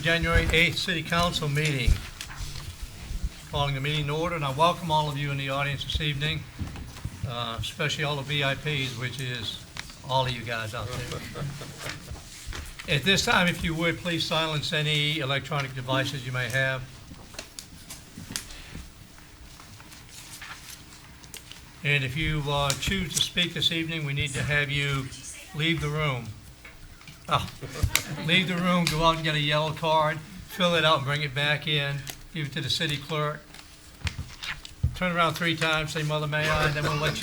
January 8th City Council meeting. Calling the meeting to order, and I welcome all of you in the audience this evening, especially all the VIPs, which is all of you guys out there. At this time, if you would, please silence any electronic devices you may have. And if you choose to speak this evening, we need to have you leave the room. Leave the room, go out and get a yellow card, fill it out and bring it back in, give it to the city clerk. Turn around 3 times, say, "Mother, may I?" And then we'll let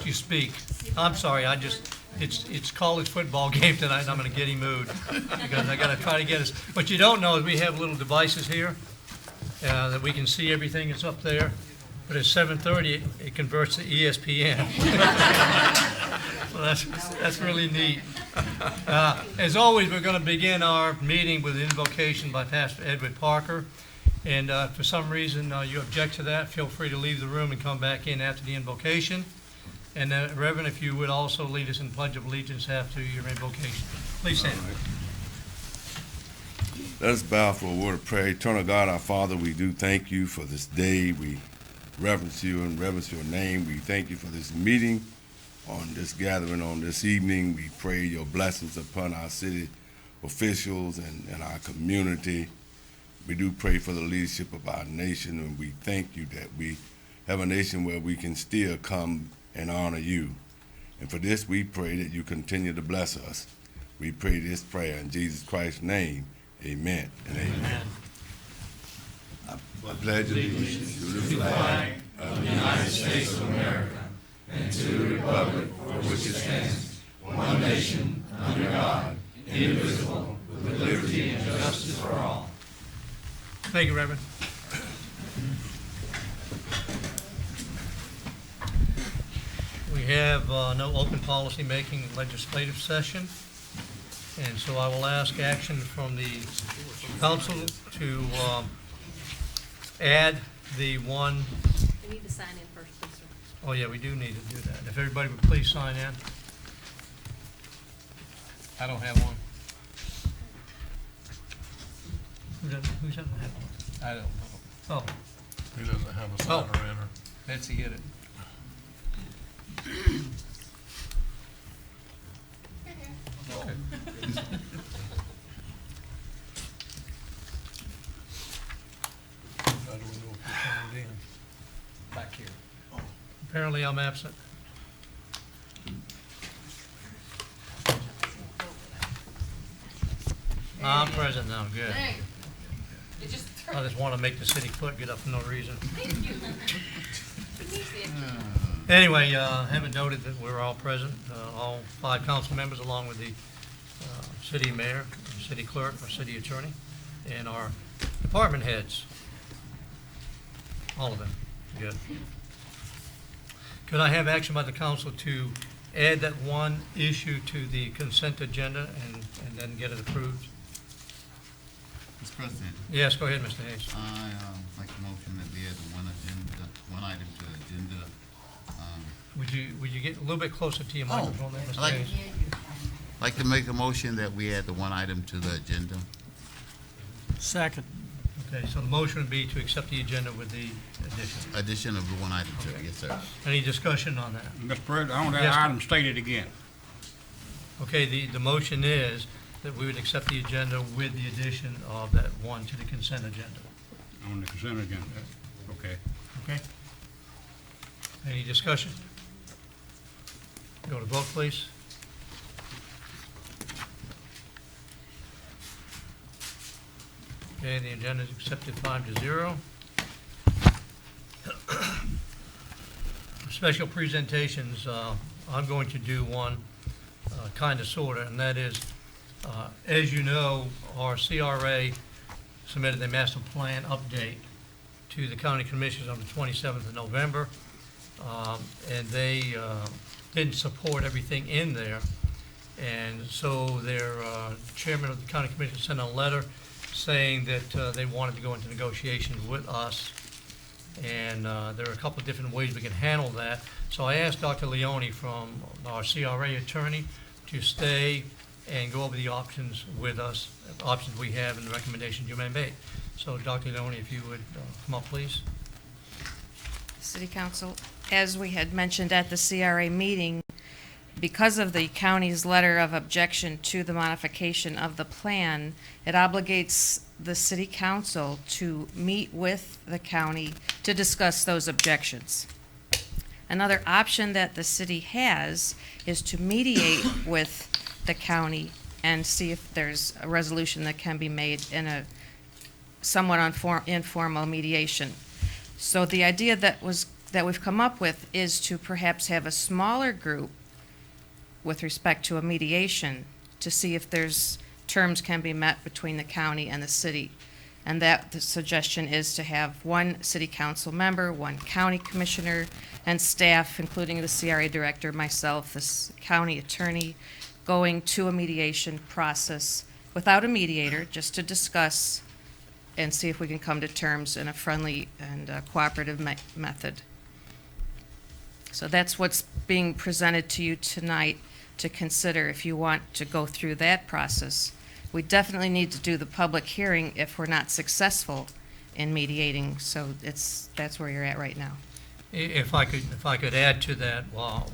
you speak. I'm sorry, it's college football game tonight, and I'm in a giddy mood because I gotta try to get us. What you don't know is we have little devices here that we can see everything that's up there. But at 7:30, it converts to ESPN. So that's really neat. As always, we're going to begin our meeting with an invocation by Pastor Edward Parker. And if for some reason you object to that, feel free to leave the room and come back in after the invocation. And Reverend, if you would also lead us in Pledge of Allegiance after your invocation. Please stand. Let us bow for a word of prayer. Eternal God, our Father, we do thank you for this day. We reverence you and reverence your name. We thank you for this meeting, on this gathering, on this evening. We pray your blessings upon our city officials and our community. We do pray for the leadership of our nation, and we thank you that we have a nation where we can still come and honor you. And for this, we pray that you continue to bless us. We pray this prayer in Jesus Christ's name. Amen and amen. I pledge allegiance to the flag of the United States of America and to the republic for which it stands, one nation, under God, indivisible, with liberty and justice for all. Thank you, Reverend. We have no open policy making legislative session, and so I will ask action from the council to add the one. We need to sign in first, please, sir. Oh, yeah, we do need to do that. If everybody would please sign in. I don't have one. Who doesn't have one? I don't know. Oh, He doesn't have a signer in her. Betsy, get it. Okay. How do we know if you signed in? Back here. Apparently I'm absent. I'm present now, good. Dang. It just I just want to make the city clerk get up for no reason. Thank you. It needs the extra. Anyway, haven't noted that we're all present, all 5 council members, along with the city mayor, city clerk, our city attorney, and our department heads. All of them. Good. Could I have action by the council to add that one issue to the consent agenda and then get it approved? Mr. President, Yes, go ahead, Mr. Hayes. I make a motion that we add one item to the agenda. Would you get a little bit closer to your microphone there, Mr. I'd like- Hayes? Like to make a motion that we add the one item to the agenda. Second. Okay, so the motion would be to accept the agenda with the addition. Addition of the one item to it, yes, sir. Any discussion on that? Mr. President, I want that Yes. item stated again. Okay, the motion is that we would accept the agenda with the addition of that one to the consent agenda. On the consent agenda. Okay. Okay? Any discussion? Go to vote, please. Okay, the agenda is accepted 5-0. Special presentations, I'm going to do one kind of sort of, and that is, as you know, our CRA submitted their master plan update to the county commissioners on the 27th of November, and they didn't support everything in there. And so their chairman of the county commission sent a letter saying that they wanted to go into negotiations with us. And there are a couple of different ways we can handle that. So I asked Dr. Leone from our CRA attorney to stay and go over the options with us, options we have and the recommendations you may make. So Dr. Leone, if you would come up, please. City Council, as we had mentioned at the CRA meeting, because of the county's letter of objection to the modification of the plan, it obligates the City Council to meet with the county to discuss those objections. Another option that the city has is to mediate with the county and see if there's a resolution that can be made in a somewhat informal mediation. So the idea that we've come up with is to perhaps have a smaller group with respect to a mediation to see if there's terms can be met between the county and the city. And that the suggestion is to have one city council member, one county commissioner, and staff, including the CRA director, myself, the county attorney, going to a mediation process without a mediator, just to discuss and see if we can come to terms in a friendly and cooperative method. So that's what's being presented to you tonight to consider if you want to go through that process. We definitely need to do the public hearing if we're not successful in mediating, so that's where you're at right now. If I could add to that,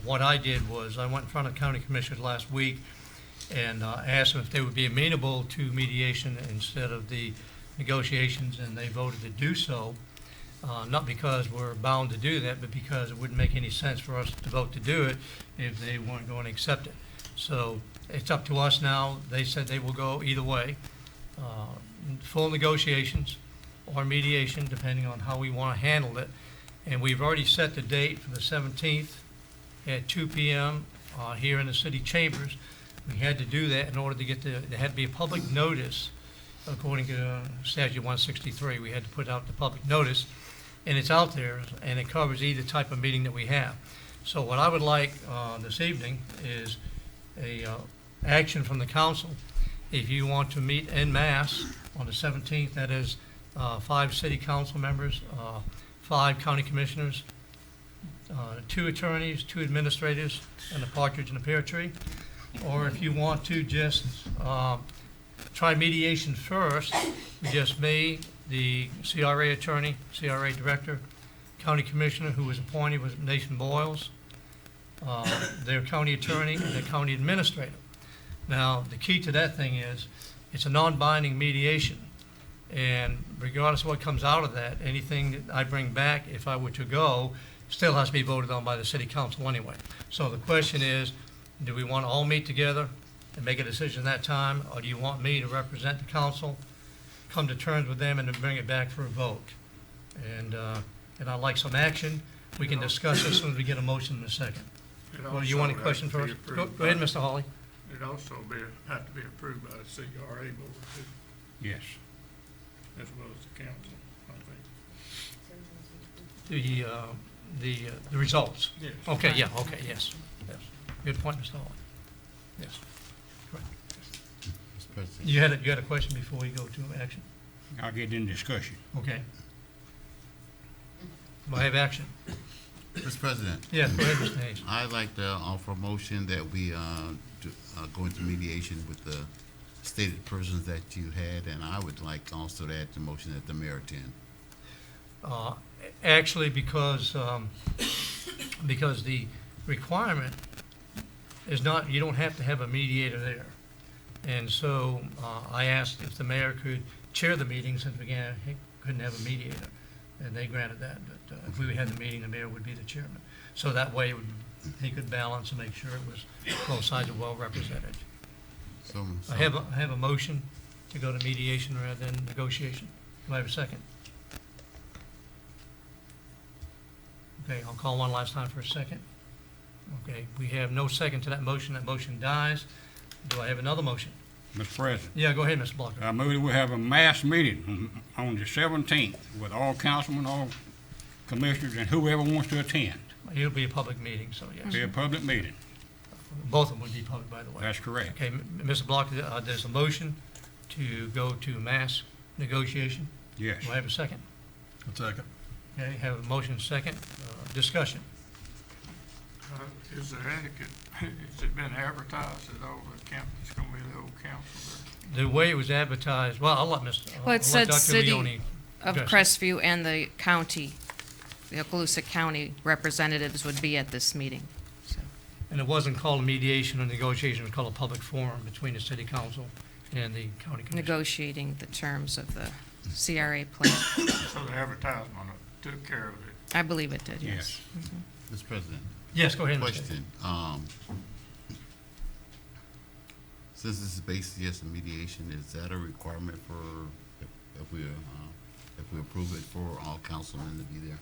what I did was I went in front of county commissioners last week and asked them if they would be amenable to mediation instead of the negotiations, and they voted to do so. Not because we're bound to do that, but because it wouldn't make any sense for us to vote to do it if they weren't going to accept it. So it's up to us now. They said they will go either way, full negotiations or mediation, depending on how we want to handle it. And we've already set the date for the 17th at 2 p.m. Here in the city chambers. We had to do that in order to get there had to be a public notice according to statute 163. We had to put out the public notice, and it's out there, and it covers either type of meeting that we have. So what I would like this evening is a action from the council. If you want to meet en masse on the 17th, that is 5 city council members, 5 county commissioners, 2 attorneys, 2 administrators, and a partridge in a pear tree. Or if you want to just try mediation first, with just me, the CRA attorney, CRA director, county commissioner who was appointed was Nathan Boyles, their county attorney, and their county administrator. Now, the key to that thing is it's a non-binding mediation. And regardless of what comes out of that, anything that I bring back, if I were to go, still has to be voted on by the city council anyway. So the question is, do we want to all meet together and make a decision that time, or do you want me to represent the council, come to terms with them, and then bring it back for a vote? And I'd like some action. We can discuss this as soon as we get a motion in a second. Well, you want a question first? Go ahead, Mr. Hawley. It also have to be approved by the CRA board too, Yes. as well as the council, I think. The results. Yes. Okay, yeah, okay, yes. Good point, Mr. Hawley. Yes. Mr. President. You had a question before we go to action? I'll get in discussion. Okay. Do I have action? Mr. President, Yes, go ahead, Mr. Hayes. I'd like to offer a motion that we go into mediation with the stated persons that you had, and I would like also to add the motion that the mayor attend. Actually, because the requirement is not, you don't have to have a mediator there. And so I asked if the mayor could chair the meeting since we couldn't have a mediator. And they granted that, but if we had the meeting, the mayor would be the chairman. So that way he could balance and make sure it was both sides are well represented. So I have a motion to go to mediation rather than negotiation. Do I have a second? Okay, I'll call one last time for a second. Okay, we have no second to that motion. That motion dies. Do I have another motion? Mr. President, Yeah, go ahead, Mr. Blocker. I move that we have a mass meeting on the 17th with all councilmen, all commissioners, and whoever wants to attend. It'll be a public meeting, so yes. Be a public meeting. Both of them would be public, by the way. That's correct. Okay, Mr. Blocker, there's a motion to go to mass negotiation. Yes. Do I have a second? A second. Okay, have a motion second. Discussion. Is there any, has it been advertised at all, it's gonna be the old council The way it was advertised, well, I'll let Mr. Well, it I'll said let Dr. city Leone of address it. Crestview and the county, the Okaloosa County representatives would be at this meeting. So, And it wasn't called a mediation or negotiation, it was called a public forum between the city council and the county commission. negotiating the terms of the CRA plan. there? So the advertisement took care of it. I believe it did, yes. Mr. President, Yes, go ahead, Mr. question, since this is basically just a mediation, is that a requirement for, if we approve it, for all councilmen to be there?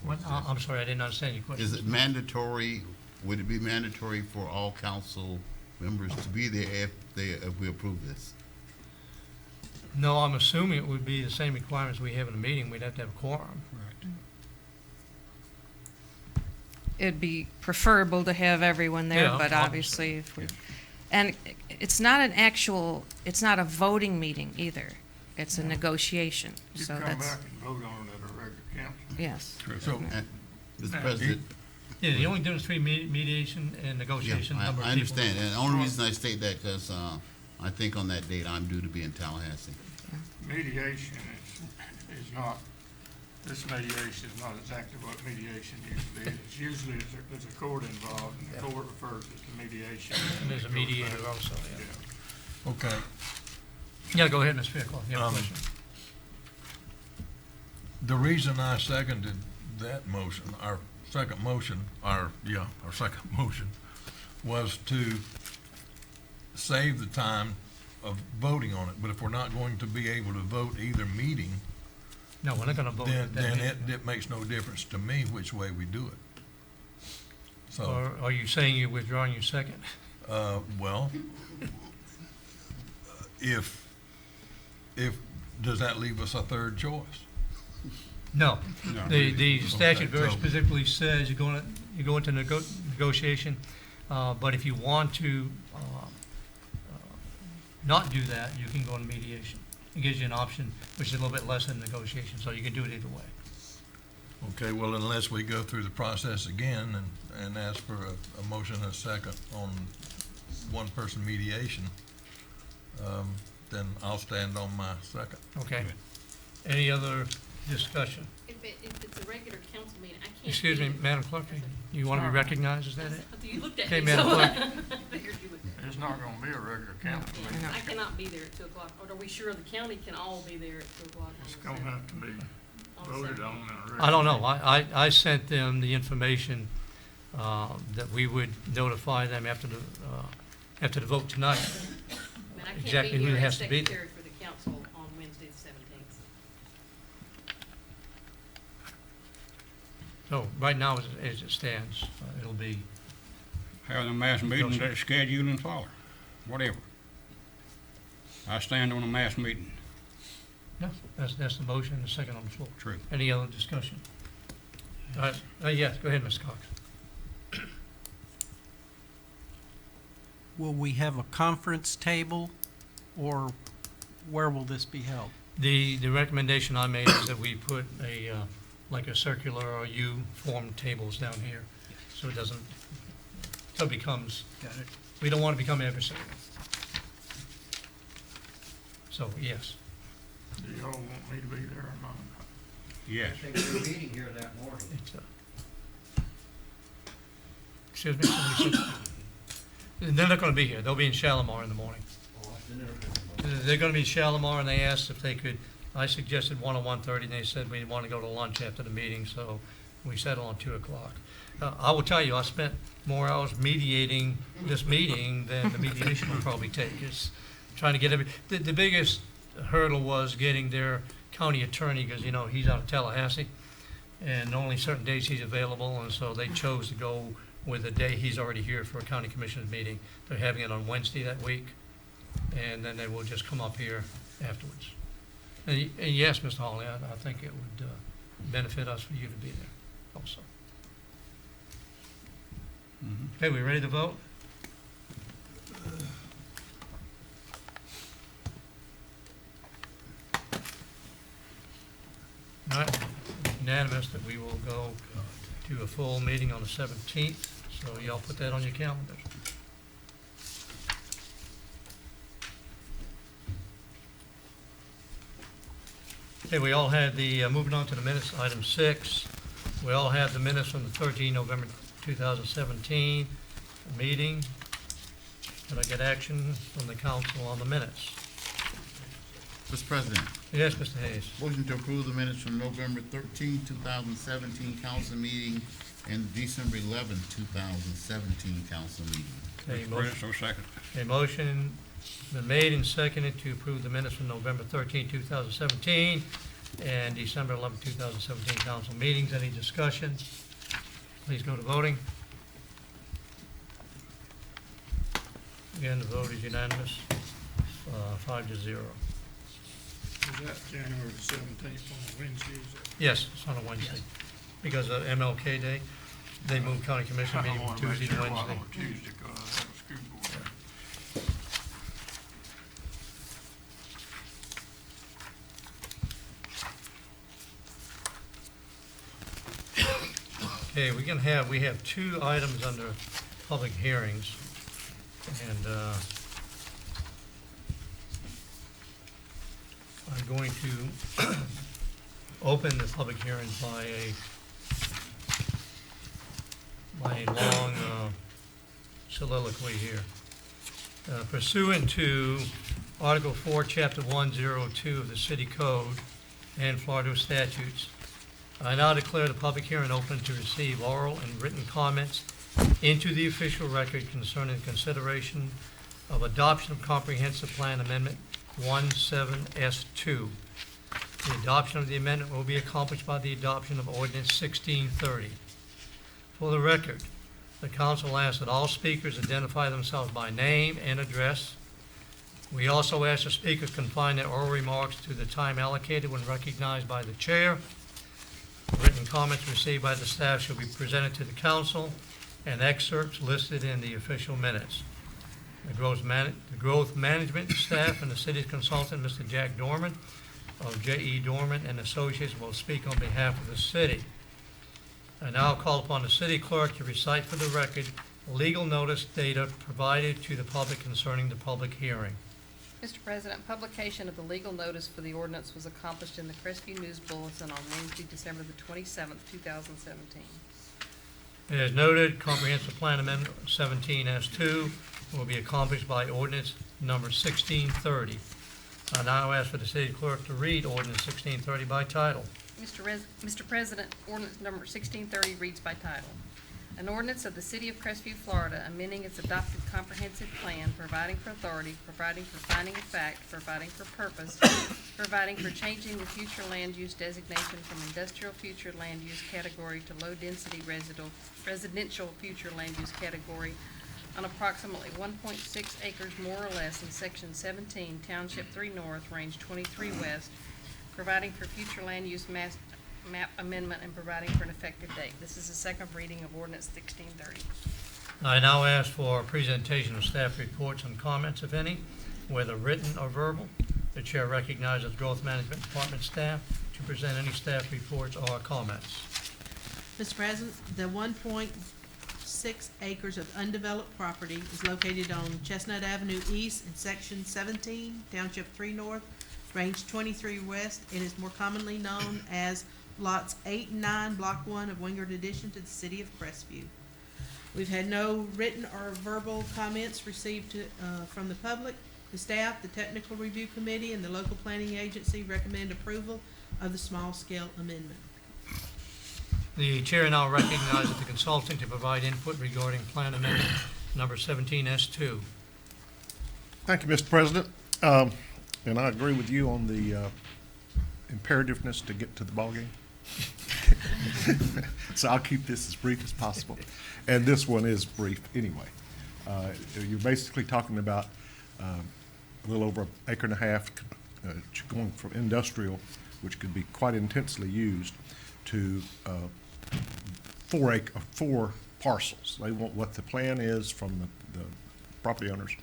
What? I'm sorry, I didn't understand your question. Is it mandatory, would it be mandatory for all council members to be there if we approve this? No, I'm assuming it would be the same requirements we have in a meeting, we'd have to have a quorum. It'd be preferable to have everyone there, Yeah, but obviously if we, and it's not an actual, it's not a voting meeting either. It's a negotiation, You so can come that's, back and vote on it at a regular council. yes. So, And, Mr. President, Yeah, the only difference between mediation and yeah, negotiation, number of I people. understand, and the only reason I state that, because, I think on that date, I'm due to be in Tallahassee. Mediation is not, this mediation is not exactly what mediation usually is. It's usually there's a court involved, and the court refers it to mediation. And there's a mediator also, yeah. Yeah. okay, Yeah, go ahead, Ms. Fairclough, you have a Um, question? the reason I seconded that motion, our second motion, was to save the time of voting on it. But if we're not going to be able to vote either meeting, No, we're not gonna vote at that then meeting. it makes no difference to me which way we do it. So, Or are you saying you're withdrawing your second? well, if, does that leave us a third choice? No. No. The statute very so- specifically says you go into negotiation, but if you want to not do that, you can go into mediation. It gives you an option, which is a little bit less than negotiation, so you can do it either way. Okay, well, unless we go through the process again and ask for a motion and a second on one-person mediation, then I'll stand on my second. Okay? Any other discussion? If it's a regular council meeting, I can't. Excuse be me, there. Madam Clerk, you want to be recognized, is that it? You looked at Okay, me, Madam so Clerk. I figured you would. It's not gonna be a regular council Yeah, meeting. I cannot be there at 2:00. Or are we sure the county can all be there at 2:00 on It's the gonna seventh? have to be On the voted 7th? on in a regular. I don't know. meeting. I sent them the information that we would notify them after the vote tonight. I mean, I exactly can't be who here as has to be there. secretary for the council on Wednesday the 17th. So right now, as it stands, it'll be, Have the mass meeting that's scheduled and follow, whatever. I stand on a mass meeting, no, that's the motion, the second on the floor. true. Any other discussion? All right, yes, go ahead, Ms. Cox. Will we have a conference table, or where will this be held? The recommendation I made is that we put like a circular or U-form tables down here, so it doesn't, so it becomes, Got it. we don't want to become adversarial. So, yes. Do y'all want me to be there or not? Yes. It's, excuse me, somebody said, they're not gonna be here, they'll be in Shalimar in the morning. They're gonna be in Shalimar, and they asked if they could, I suggested 1 or 1:30, and they said we want to go to lunch after the meeting, so we settled on 2 o'clock. I will tell you, I spent more hours mediating this meeting than the mediation will probably take. It's trying to get the biggest hurdle was getting their county attorney, because, you know, he's out of Tallahassee, and only certain days he's available, and so they chose to go with the day he's already here for a county commissioners meeting. They're having it on Wednesday that week, and then they will just come up here afterwards. And yes, Mr. Hawley, I think it would benefit us for you to be there also. Okay, we ready to vote? All right, unanimous that we will go to a full meeting on the 17th, so y'all put that on your calendars. Okay, we all had the, moving on to the minutes, item 6. We all have the minutes from the 13 November 2017 meeting. Can I get action from the council on the minutes? Mr. President, Yes, Mr. Hayes. motion to approve the minutes from November 13, 2017 council meeting and December 11, 2017 council meeting. Okay, Mr. motion, President, so second. a motion been made and seconded to approve the minutes from November 13, 2017 and December 11, 2017 council meetings. Any discussion? Please go to voting. Again, the vote is unanimous, 5-0. Is that January the 17th on Wednesday? Is that- Yes, it's on a Wednesday. Because of MLK Day, they moved county commission meeting I from wanna make Tuesday to sure it wasn't Wednesday. on Tuesday, 'cause I have a school board. Okay, we have 2 items under public hearings. And, I'm going to open the public hearings by a long soliloquy here. Pursuant to Article 4, Chapter 102 of the City Code and Florida statutes, I now declare the public hearing open to receive oral and written comments into the official record concerning consideration of adoption of Comprehensive Plan Amendment 17S2. The adoption of the amendment will be accomplished by the adoption of Ordinance 1630. For the record, the council asks that all speakers identify themselves by name and address. We also ask the speakers confine their oral remarks to the time allocated when recognized by the chair. Written comments received by the staff shall be presented to the council, and excerpts listed in the official minutes. The growth management staff and the city's consultant, Mr. Jack Dorman of J.E. Dorman and Associates, will speak on behalf of the city. I now call upon the city clerk to recite for the record legal notice data provided to the public concerning the public hearing. Mr. President, publication of the legal notice for the ordinance was accomplished in the Crestview News Bulletin on Wednesday, December the 27th, 2017. As noted, Comprehensive Plan Amendment 17S2 will be accomplished by ordinance number 1630. I now ask for the city clerk to read ordinance 1630 by title. Mr. President, ordinance number 1630 reads by title. An ordinance of the City of Crestview, Florida, amending its adopted comprehensive plan, providing for authority, providing for finding of fact, providing for purpose, providing for changing the future land use designation from industrial future land use category to low-density residential future land use category on approximately 1.6 acres more or less in Section 17, Township 3 North, Range 23 West, providing for future land use map amendment and providing for an effective date. This is the second reading of ordinance 1630. I now ask for a presentation of staff reports and comments, if any, whether written or verbal. The chair recognizes Growth Management Department staff to present any staff reports or comments. Mr. President, the 1.6 acres of undeveloped property is located on Chestnut Avenue East in Section 17, Township 3 North, Range 23 West. It is more commonly known as Lots 8 and 9, Block 1 of Wingard addition to the City of Crestview. We've had no written or verbal comments received from the public. The staff, the Technical Review Committee, and the local planning agency recommend approval of the small-scale amendment. The chair now recognizes the consultant to provide input regarding Plan Amendment number 17S2. Thank you, Mr. President. And I agree with you on the imperativeness to get to the ballgame. So I'll keep this as brief as possible. And this one is brief anyway. You're basically talking about a little over 1.5 acres going from industrial, which could be quite intensely used, to 4 parcels. They want, what the plan is from the property owners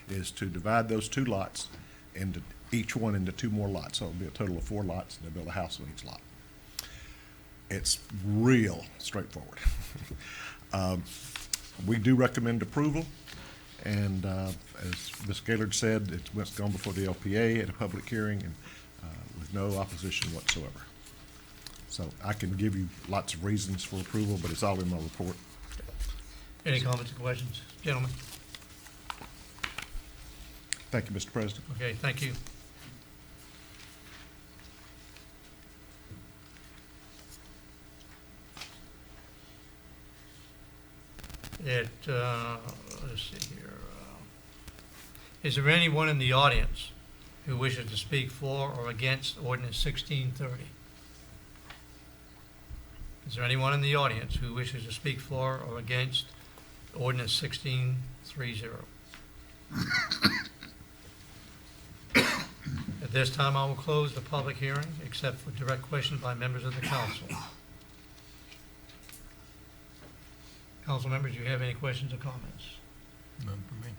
is to divide those 2 lots into each one into 2 more lots. So it'll be a total of 4 lots, and they'll build a house on each lot. It's real straightforward. We do recommend approval, and as Ms. Gaylord said, it's gone before the LPA at a public hearing and with no opposition whatsoever. So I can give you lots of reasons for approval, but it's all in my report. Any comments or questions, gentlemen? Thank you, Mr. President. Okay, thank you. Let's see here. Is there anyone in the audience who wishes to speak for or against ordinance 1630? Is there anyone in the audience who wishes to speak for or against ordinance 1630? At this time, I will close the public hearing, except for direct questions by members of the council. Council members, do you have any questions or comments? None for me.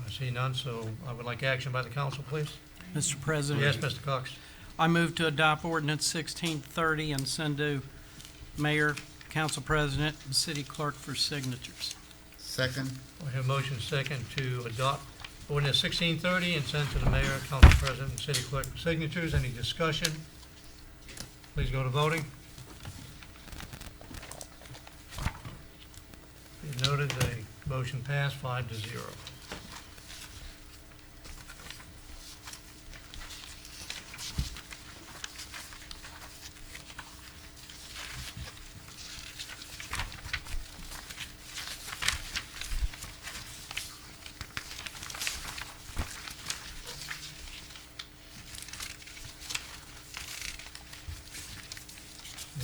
I see none, so I would like action by the council, please. Mr. President? Yes, Mr. Cox. I move to adopt ordinance 1630 and send to mayor, council president, and city clerk for signatures. Second. We have motion second to adopt ordinance 1630 and send to the mayor, council president, and city clerk for signatures. Any discussion? Please go to voting. Be noted, the motion passed 5-0.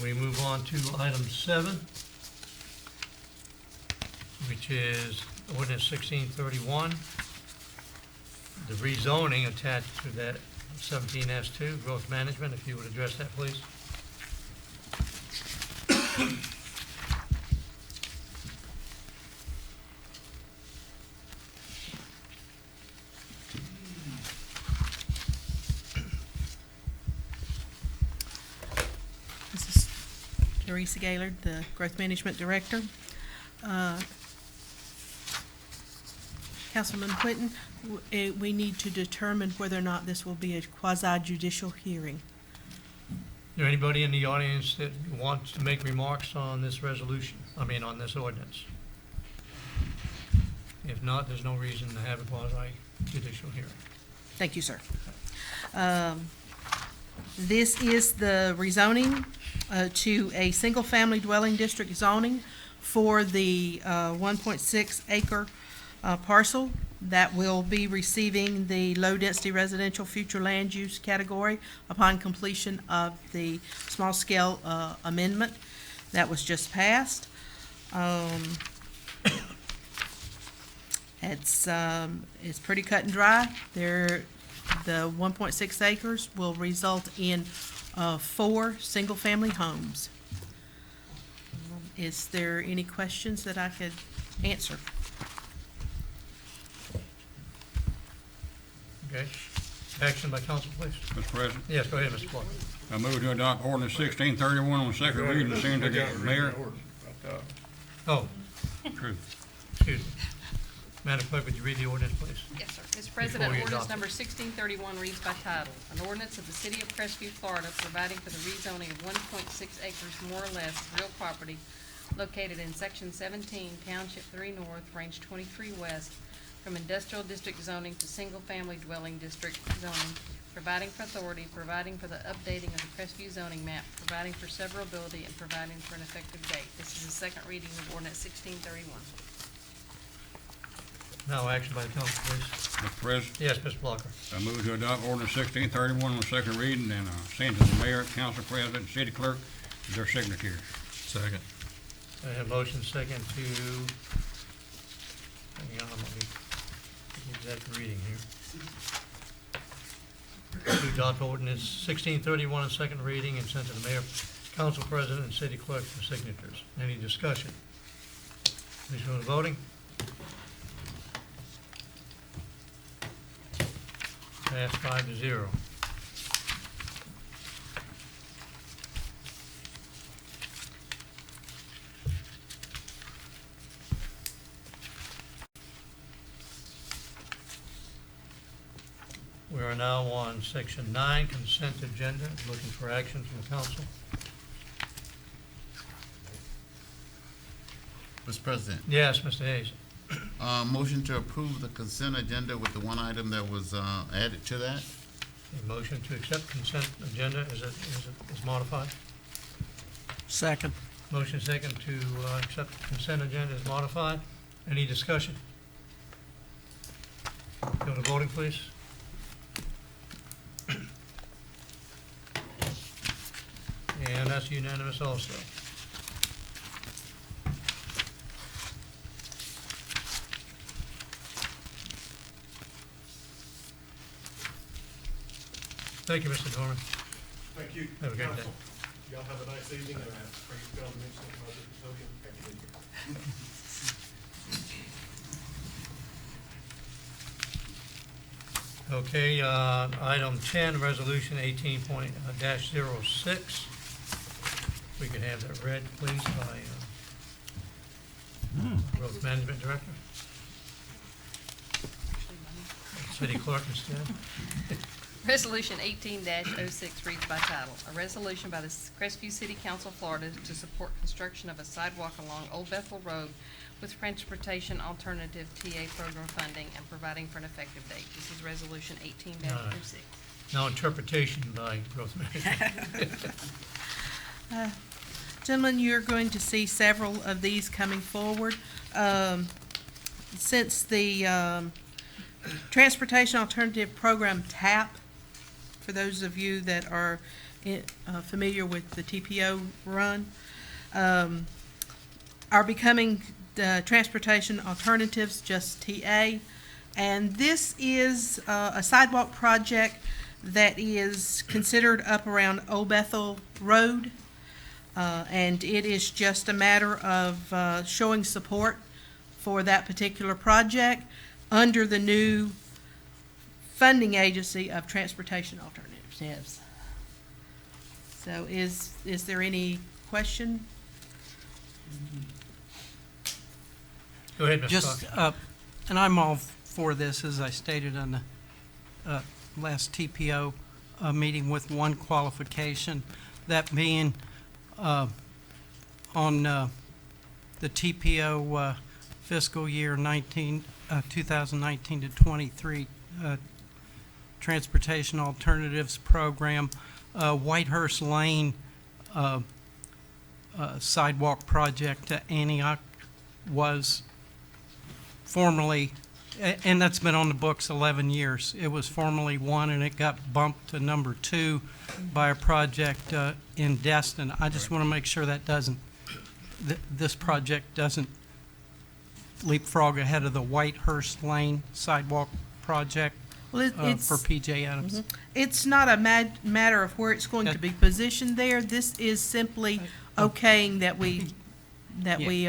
We move on to item 7, which is ordinance 1631, the rezoning attached to that 17S2, growth management. If you would address that, please. This is Teresa Gaylord, the Growth Management Director. Councilman Whitten, we need to determine whether or not this will be a quasi-judicial hearing. Is there anybody in the audience that wants to make remarks on this resolution, on this ordinance? If not, there's no reason to have a quasi-judicial hearing. Thank you, sir. This is the rezoning to a single-family dwelling district zoning for the 1.6 acre parcel that will be receiving the low-density residential future land use category upon completion of the small-scale amendment that was just passed. It's pretty cut and dry. The 1.6 acres will result in 4 single-family homes. Is there any questions that I could answer? Okay. Action by council, please. Mr. President, Yes, go ahead, Mr. Clark. I move to adopt ordinance 1631 on second reading and send to the mayor. Oh, True. excuse me. Madam Clerk, would you read the ordinance, please? Yes, sir. Mr. President, Before you ordinance adopt it. number 1631 reads by title. An ordinance of the City of Crestview, Florida, providing for the rezoning of 1.6 acres more or less real property located in Section 17, Township 3 North, Range 23 West, from industrial district zoning to single-family dwelling district zoning, providing for authority, providing for the updating of the Crestview zoning map, providing for severability, and providing for an effective date. This is the second reading of ordinance 1631. Now action by the council, please. Mr. President, Yes, Mr. Blocker. I move to adopt ordinance 1631 on second reading and send to the mayor, council president, and city clerk for their signatures. Second. I have motion second to, hang on, let me get the exact reading here. To adopt ordinance 1631 on second reading and send to the mayor, council president, and city clerk for signatures. Any discussion? Please go to voting. Passed 5-0. We are now on section 9, consent agenda, looking for action from council. Mr. President, Yes, Mr. Hayes. motion to approve the consent agenda with the one item that was added to that. A motion to accept consent agenda is modified. Second. Motion second to accept consent agenda is modified. Any discussion? Go to voting, please. And that's unanimous also. Thank you, Mr. Dorman. Thank you. Have a great day. Y'all have a nice evening, and I pray you feel the next custodian. Thank you. Okay, item 10, resolution 18.06. We can have that read, please, by Growth Management Director. City Clerk instead. Resolution 18-06 reads by title, a resolution by the Crestview City Council, Florida, to support construction of a sidewalk along Old Bethel Road with transportation alternative TA program funding and providing for an effective date. This is resolution 18-06. Now interpretation by Growth Management. Gentlemen, you're going to see several of these coming forward. Since the Transportation Alternative Program, TAP, for those of you that are familiar with the TPO run, are becoming the Transportation Alternatives, just TA. And this is a sidewalk project that is considered up around Old Bethel Road. And it is just a matter of showing support for that particular project under the new funding agency of Transportation Alternatives. So is there any question? Go ahead, Mr. Just, Cox. and I'm all for this, as I stated on the last TPO meeting, with one qualification, that being on the TPO fiscal year 2019 to 23 Transportation Alternatives Program, Whitehurst Lane sidewalk project to Antioch was formerly, and that's been on the books 11 years. It was formerly 1, and it got bumped to number 2 by a project in Destin. I just want to make sure that this project doesn't leapfrog ahead of the Whitehurst Lane sidewalk project Well, for PJ Adams. It's not a matter of where it's going to be positioned there. This is simply okaying that we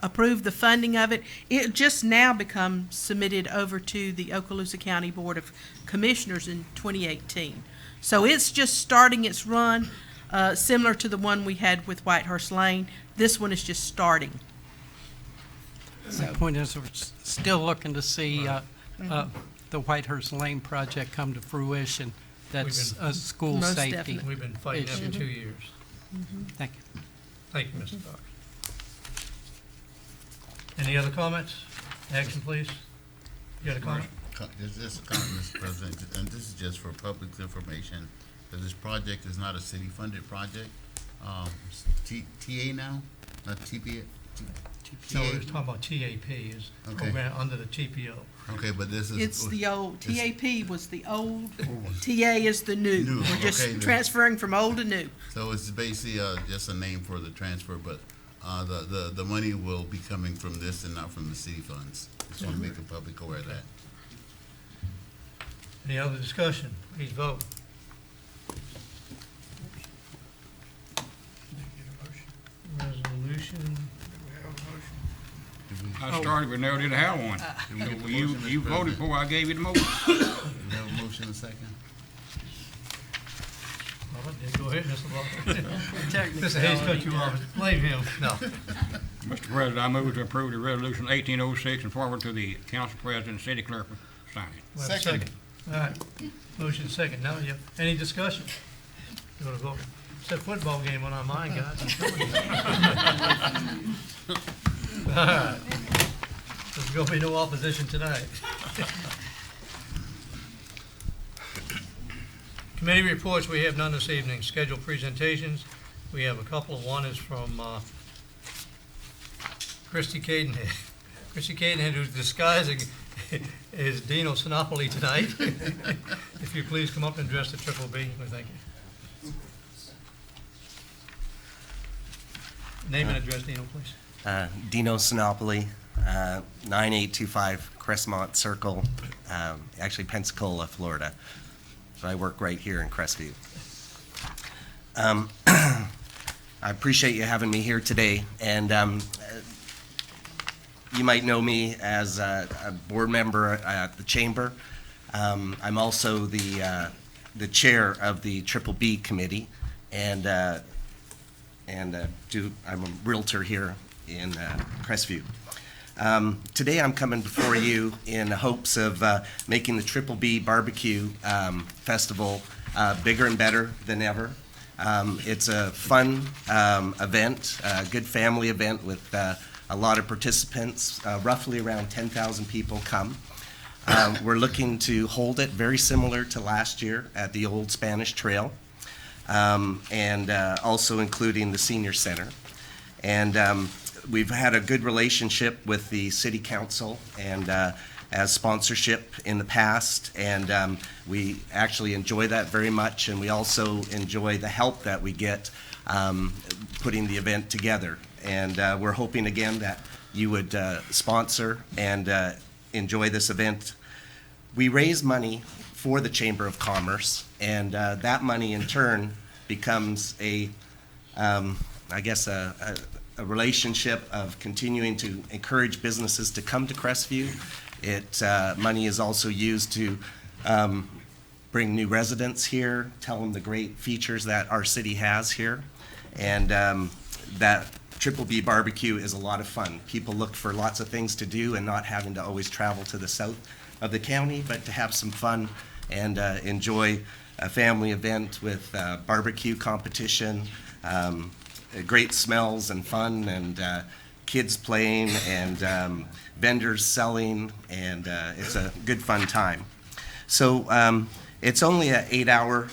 approve the funding of it. It just now becomes submitted over to the Okaloosa County Board of Commissioners in 2018. So it's just starting its run, similar to the one we had with Whitehurst Lane. This one is just starting. The point is, we're still looking to see the Whitehurst Lane project come to fruition. That's a school Most safety. definitely. We've been fighting that for 2 years. Thank you. Thank you, Mr. Cox. Any other comments? Action, please. You got a comment? This is a comment, Mr. President, and this is just for public information, that this project is not a city-funded project. It's TA now, not TPA? No, we're talking about TAP, is Okay. program under the TPO. Okay, but this is. It's the old, TAP was the old, TA is the new. New, We're okay, just then. transferring from old to new. So it's basically just a name for the transfer, but the money will be coming from this and not from the city funds. Just want to make the public aware of that. Any other discussion? Please vote. Resolution, I started, but never did have one. So you voted for, I gave you the motion. Do we have a motion and a second? go ahead, Mr. Walker. Mr. Hayes cut you off. Blame him. No. Mr. President, I move to approve the resolution 1806 and forward to the council president and city clerk for signing. We have a Second. second. All right, motion second. Now, any discussion? You want to vote? It's a football game on our mind, guys. I'm telling you. All right. There's going to be no opposition tonight. Committee reports, we have none this evening. Scheduled presentations, we have a couple. One is from Christy Cadenhead. Christy Cadenhead, who's disguising as Dino Sinopoli tonight. If you please come up and address the Triple B, we thank you. Name and address, Dino, please. Dino Sinopoli, 9825 Crestmont Circle, actually Pensacola, Florida. So I work right here in Crestview. I appreciate you having me here today, and you might know me as a board member at the Chamber. I'm also the chair of the Triple B Committee, and I'm a realtor here in Crestview. Today I'm coming before you in hopes of making the Triple B Barbecue Festival bigger and better than ever. It's a fun event, a good family event with a lot of participants. Roughly around 10,000 people come. We're looking to hold it very similar to last year at the Old Spanish Trail, and also including the Senior Center. And we've had a good relationship with the City Council and as sponsorship in the past, and we actually enjoy that very much, and we also enjoy the help that we get putting the event together. And we're hoping again that you would sponsor and enjoy this event. We raise money for the Chamber of Commerce, and that money in turn becomes a relationship of continuing to encourage businesses to come to Crestview. Money is also used to bring new residents here, tell them the great features that our city has here, and that Triple B Barbecue is a lot of fun. People look for lots of things to do and not having to always travel to the south of the county, but to have some fun and enjoy a family event with barbecue competition, great smells and fun, and kids playing, and vendors selling, and it's a good fun time. So it's only an 8-hour,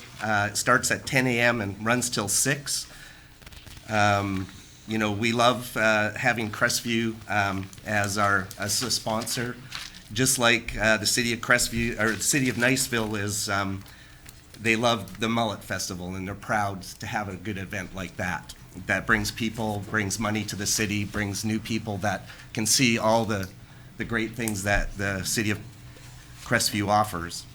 it starts at 10 a.m. and runs till 6. You know, we love having Crestview as a sponsor, just like the city of Crestview, or the city of Niceville is. They love the Mullet Festival, and they're proud to have a good event like that. That brings people, brings money to the city, brings new people that can see all the great things that the city of Crestview offers.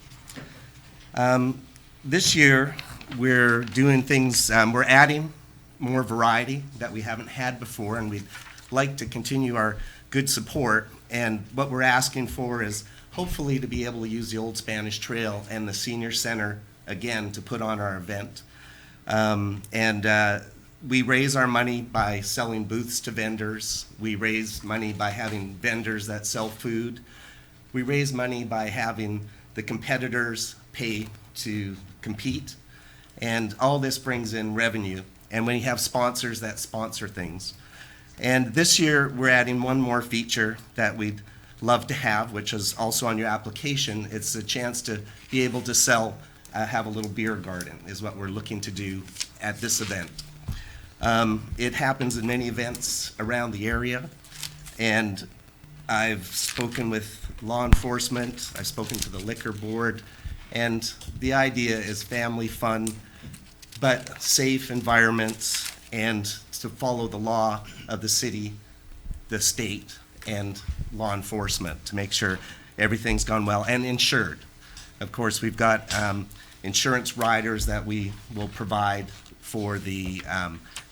This year, we're doing things, we're adding more variety that we haven't had before, and we'd like to continue our good support. And what we're asking for is hopefully to be able to use the Old Spanish Trail and the Senior Center again to put on our event. We raise our money by selling booths to vendors. We raise money by having vendors that sell food. We raise money by having the competitors pay to compete. And all this brings in revenue. And when you have sponsors that sponsor things. And this year, we're adding one more feature that we'd love to have, which is also on your application. It's a chance to be able to have a little beer garden, is what we're looking to do at this event. It happens in many events around the area, and I've spoken with law enforcement, I've spoken to the liquor board, and the idea is family fun, but safe environments, and to follow the law of the city, the state, and law enforcement to make sure everything's gone well, and insured. Of course, we've got insurance riders that we will provide for the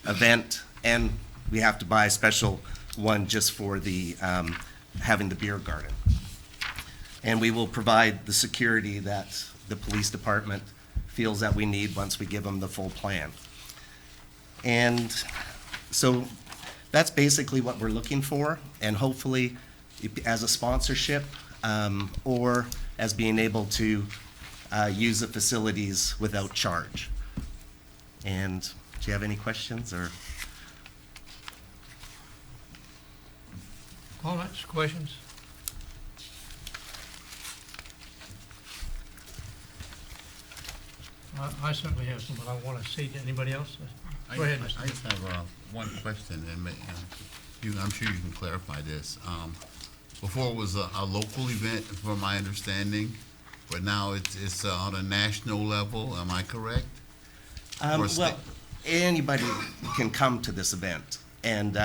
event, and we have to buy a special one just for the having the beer garden. And we will provide the security that the police department feels that we need once we give them the full plan. And so that's basically what we're looking for, and hopefully as a sponsorship or as being able to use the facilities without charge. And do you have any questions or? Comments, questions? I certainly have some, but I want to see, anybody else? Go ahead, Mr. I just have one question, and I'm sure you can clarify this. Before it was a local event, from my understanding, but now it's on a national level. Am I correct? Or Well, sta- anybody can come to this event, and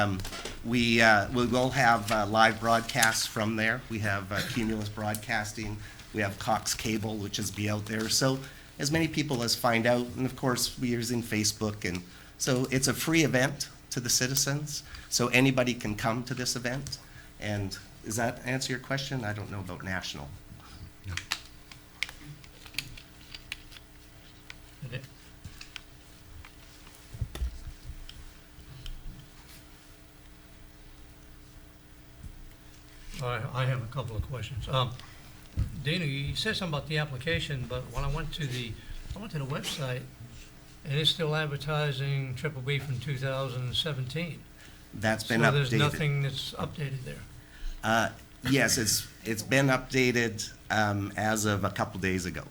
we will have live broadcasts from there. We have Cumulus Broadcasting, we have Cox Cable, which is be out there, so as many people as find out, and of course, we're using Facebook, and so it's a free event to the citizens, so anybody can come to this event. And does that answer your question? I don't know about national. Did it- All right, I have a couple of questions. Dana, you said something about the application, but when I went to the website, and it's still advertising Triple B from 2017. That's been So there's updated. nothing that's updated there. Yes, it's been updated as of a couple days ago.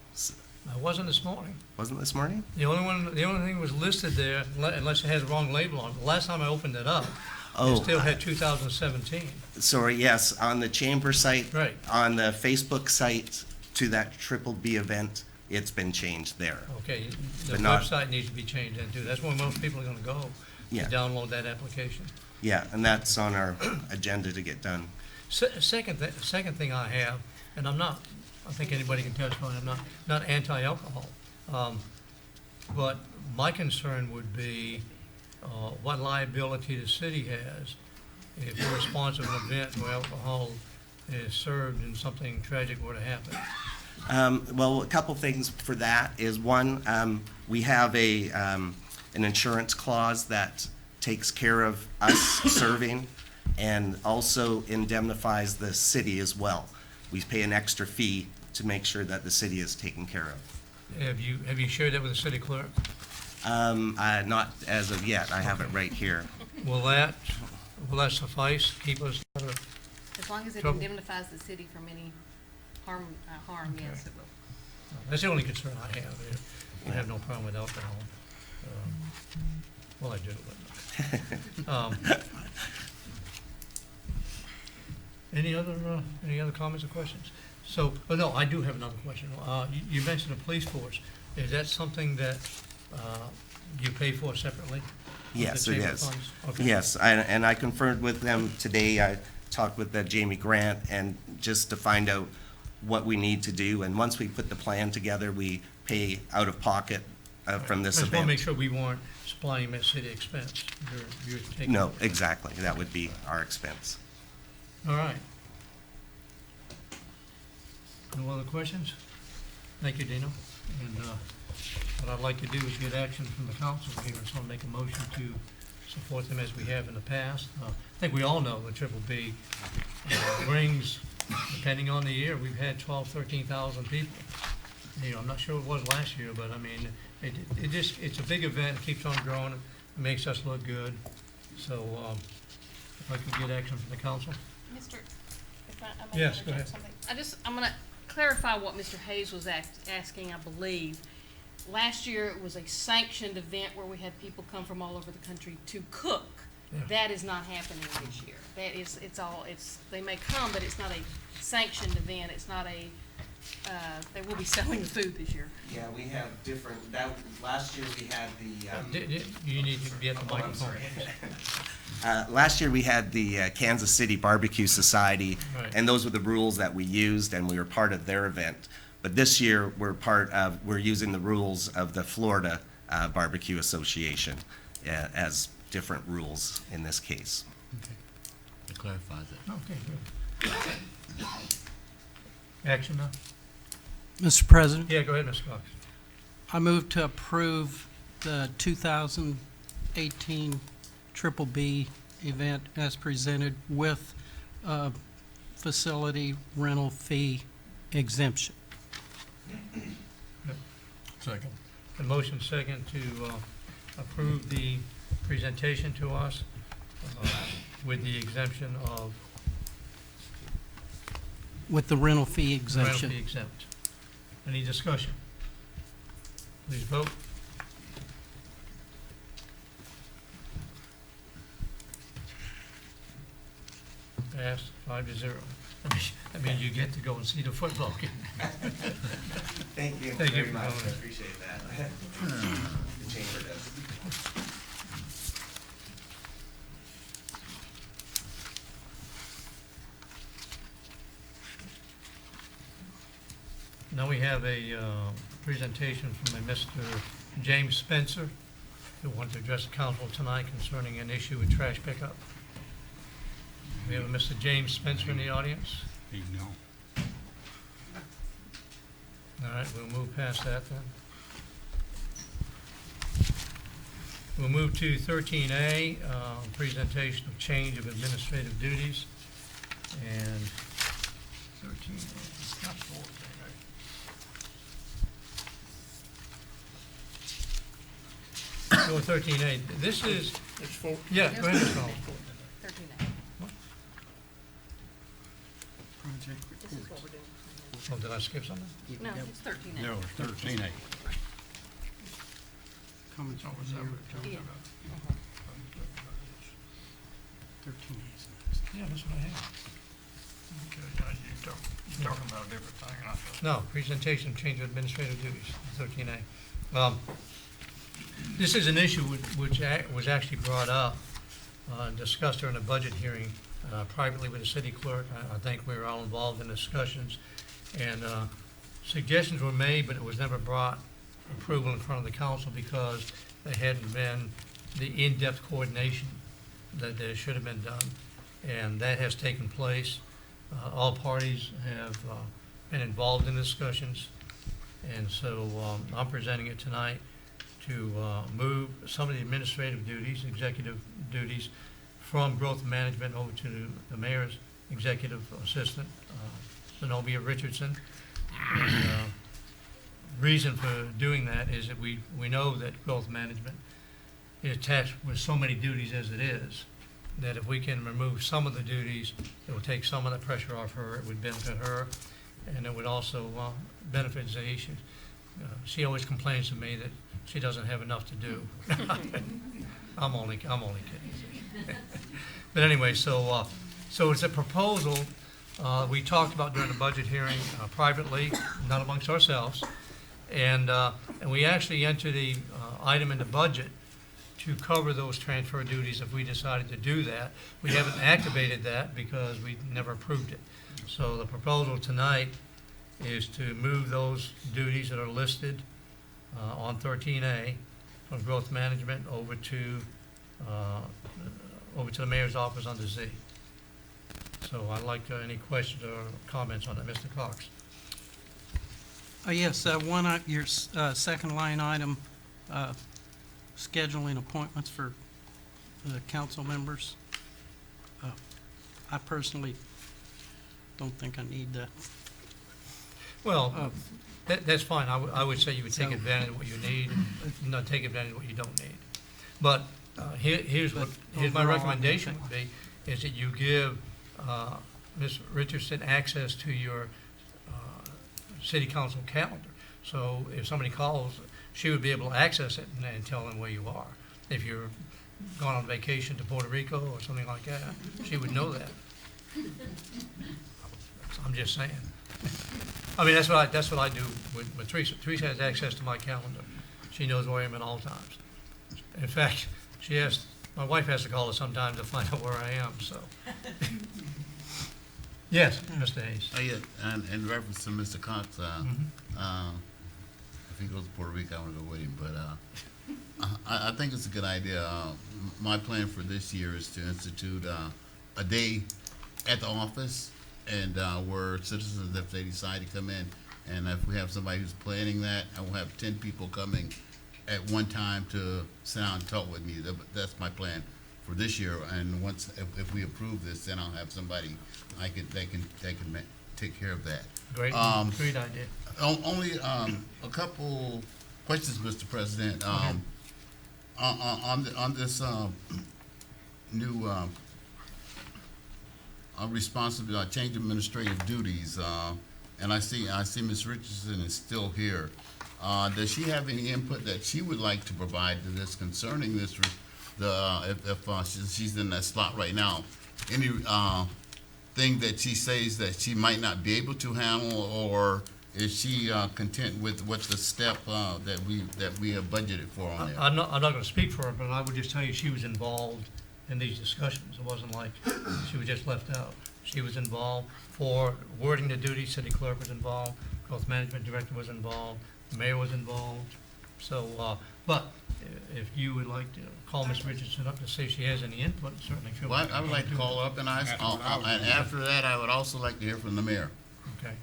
It wasn't this morning. Wasn't this morning? The only thing was listed there, unless it has the wrong label on it. The last time I opened it up, it Oh. still had 2017. Sorry, yes, on the chamber site. Right. On the Facebook site to that Triple B event, it's been changed there. Okay, the But not- website needs to be changed then too. That's where most people are gonna go, to Yeah. download that application. Yeah, and that's on our agenda to get done. Second thing I have, and I think anybody can testify, I'm not anti-alcohol. But my concern would be, what liability the city has if we're responsible for an event where alcohol is served and something tragic were to happen. Well, a couple things for that is, one, we have an insurance clause that takes care of us serving and also indemnifies the city as well. We pay an extra fee to make sure that the city is taken care of. Have you shared that with the city clerk? Not as of yet. I have it right here. Will that suffice, keep us out of As long as it Trouble. indemnifies the city from any harm, yes, it will. That's the only concern I have. I have no problem with alcohol. Well, I do, but. Any other comments or questions? So, no, I do have another question. You mentioned the police force. Is that something that you pay for separately? With Yes, the it chamber is. funds? Okay. Yes, and I confirmed with them today. I talked with Jamie Grant, and just to find out what we need to do. And once we put the plan together, we pay out of pocket from this I just want to make event. sure we weren't supplying that city expense. You're taking. No, exactly. That would be our expense. All right. No other questions? Thank you, Dino. And what I'd like to do is get action from the council here, so I'll make a motion to support them as we have in the past. I think we all know the Triple B brings, depending on the year, we've had 12, 13,000 people. You know, I'm not sure what it was last year, but I mean, it's a big event, it keeps on growing, it makes us look good. So, if I could get action from the council? Mr., if I may Yes, go interject ahead. something. I'm gonna clarify what Mr. Hayes was asking, I believe. Last year, it was a sanctioned event where we had people come from all over the country to cook. Yeah. That is not happening this year. That is, they may come, but it's not a sanctioned event. It's not a, they will be selling the food this year. Yeah, we have different, last year we had You need to be at the microphone. last year we had the Kansas City Barbecue Society, Right. and those were the rules that we used, and we were part of their event. But this year, we're using the rules of the Florida Barbecue Association as different rules in this case. It clarifies it. Okay, good. Action now? Mr. President, Yeah, go ahead, Mr. Cox. I move to approve the 2018 Triple B event as presented with facility rental fee exemption. Second. The motion second to approve the presentation to us with the exemption of With the rental fee rental exemption. fee exempt. Any discussion? Please vote. Passed 5-0. That means you get to go and see the football game. Thank you Thank you very for much, I coming. appreciate that. The chamber does. Now we have a presentation from a Mr. James Spencer, who wants to address the council tonight concerning an issue with trash pickup. We have a Mr. James Spencer in the audience. You know. All right, we'll move past that then. We'll move to 13A, presentation of change of administrative duties. And 13A, not 14, right? So 13A, this is, It's four, yeah, go ahead, Mr. Hall. 13A. This is what we're doing. Oh, did I skip something? No, it's 13A. No, it's 13A. Comments oh, over is that here. what it talks Yeah. about? 13A is next. Yeah, that's what I have. Okay, now you're talking about a different thing, I thought. No, presentation, change of administrative duties, 13A. This is an issue which was actually brought up, discussed during a budget hearing privately with the city clerk. I think we were all involved in discussions, and suggestions were made, but it was never brought approval in front of the council because there hadn't been the in-depth coordination that there should have been done, and that has taken place. All parties have been involved in discussions, and so I'm presenting it tonight to move some of the administrative duties, executive duties, from growth management over to the mayor's executive assistant, Zenobia Richardson. And, reason for doing that is that we know that growth management is tasked with so many duties as it is, that if we can remove some of the duties, it will take some of the pressure off her, it would benefit her, and it would also benefit Zaisha. She always complains to me that she doesn't have enough to do. I'm only kidding. But anyway, so it's a proposal we talked about during the budget hearing privately, not amongst ourselves, and we actually entered the item in the budget to cover those transfer duties if we decided to do that. We haven't activated that because we never approved it. So the proposal tonight is to move those duties that are listed on 13A from growth management over to the mayor's office under Z. So I'd like any questions or comments on that, Mr. Cox. Yes, your second line item, scheduling appointments for council members. I personally don't think I need that. Well, that's fine. I would say you would take So- advantage of what you need, and not take advantage of what you don't need. But here's my overall, I recommendation think- would be, is that you give Ms. Richardson access to your city council calendar. So if somebody calls, she would be able to access it and tell them where you are. If you're going on vacation to Puerto Rico or something like that, she would know that. I'm just saying. I mean, that's what I do with Teresa. Teresa has access to my calendar. She knows where I am at all times. In fact, my wife has to call her sometimes to find out where I am, so. Yes, Mr. Hayes. Yeah, and in reference to Mr. Cox, if he goes to Puerto Rico, I want to go with him, but I think it's a good idea. My plan for this year is to institute a day at the office, and where citizens, if they decide to come in, and if we have somebody who's planning that, I will have 10 people coming at one time to sit down and talk with me. That's my plan for this year, and once, if we approve this, then I'll have somebody, they can take care of that. Great Um, idea. Only a couple Questions, Mr. President. On this new responsibility, change administrative duties, and I see Ms. Richardson is still here. Does she have any input that she would like to provide to this concerning this, if she's in that slot right now? Any thing that she says that she might not be able to handle, or is she content with what the step that we have budgeted for on there? I'm not gonna speak for her, but I would just tell you she was involved in these discussions. It wasn't like she was just left out. She was involved for wording the duties, city clerk was involved, growth management director was involved, the mayor was involved. So, but if you would like to call Ms. Richardson up to see if she has any input, certainly feel free. Well, I would like to call up and ask, and after that, I would also like to hear from the mayor. Okay.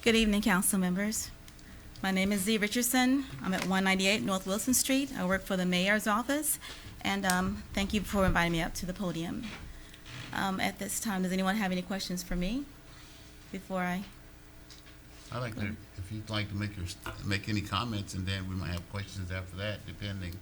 Good evening, council members. My name is Z. Richardson. I'm at 198 North Wilson Street. I work for the mayor's office, and thank you for inviting me up to the podium. At this time, does anyone have any questions for me before I? I'd like to, if you'd like to make any comments, and then we might have questions after that, depending.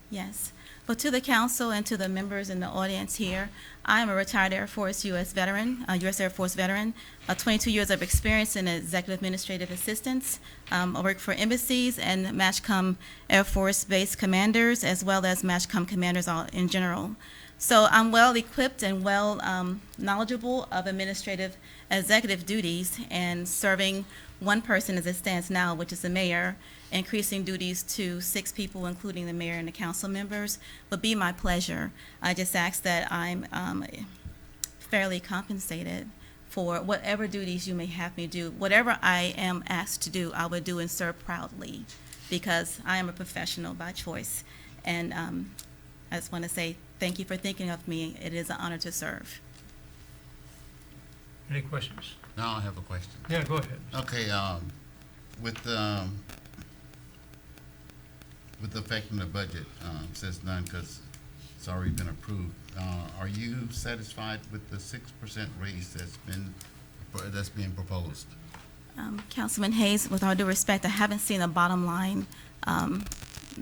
Yes. Well, to the council and to the members in the audience here, I am a retired Air Force U.S. veteran, U.S. Air Force veteran, 22 years of experience in executive administrative assistance. I work for embassies and MATCHCOM Air Force Base commanders, as well as MATCHCOM commanders all in general. So I'm well equipped and well knowledgeable of administrative executive duties, and serving one person as it stands now, which is the mayor, increasing duties to 6 people, including the mayor and the council members, would be my pleasure. I just ask that I'm fairly compensated for whatever duties you may have me do. Whatever I am asked to do, I would do and serve proudly, because I am a professional by choice. And I just want to say thank you for thinking of me. It is an honor to serve. Any questions? Now I have a question. Yeah, go ahead. Okay, with affecting the budget, says none because it's already been approved. Are you satisfied with the 6% raise that's being proposed? Councilman Hayes, with all due respect, I haven't seen a bottom line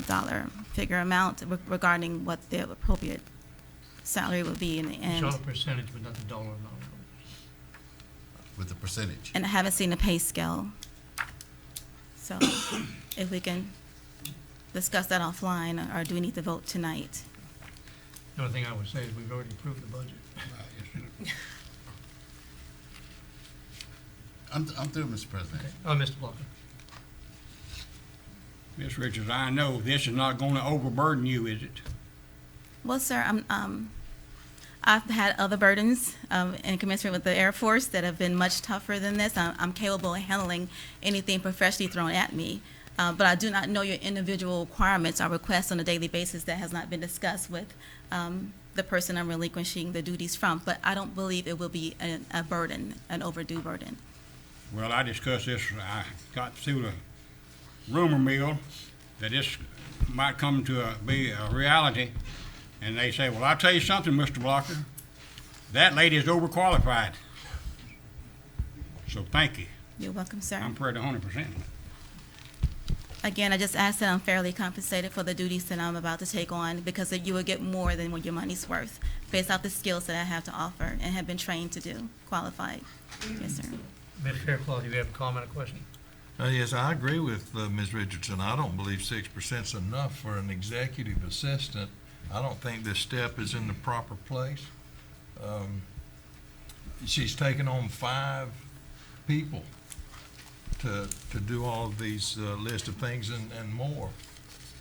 dollar figure amount regarding what the appropriate salary would be in the You end. saw a percentage, but not the dollar amount. With the percentage? And I haven't seen a pay scale. So if we can discuss that offline, or do we need to vote tonight? The only thing I would say is we've already approved the budget. I'm through, Mr. President. Okay. Oh, Mr. Blocker. Ms. Richards, I know this is not gonna overburden you, is it? Well, sir, I've had other burdens in commensurate with the Air Force that have been much tougher than this. I'm capable of handling anything professionally thrown at me. But I do not know your individual requirements or requests on a daily basis that has not been discussed with the person I'm relinquishing the duties from. But I don't believe it will be a burden, an overdue burden. Well, I discussed this, I got through the rumor mill that this might come to be a reality. And they say, well, I'll tell you something, Mr. Blocker, that lady is overqualified. So thank you. You're welcome, sir. I'm pretty 100%. Again, I just ask that I'm fairly compensated for the duties that I'm about to take on, because you will get more than what your money's worth based off the skills that I have to offer and have been trained to do, qualified. Yes, sir. Ms. Fairclough, do you have a comment or question? Yes, I agree with Ms. Richardson. I don't believe 6% is enough for an executive assistant. I don't think this step is in the proper place. She's taken on 5 people to do all of these list of things and more.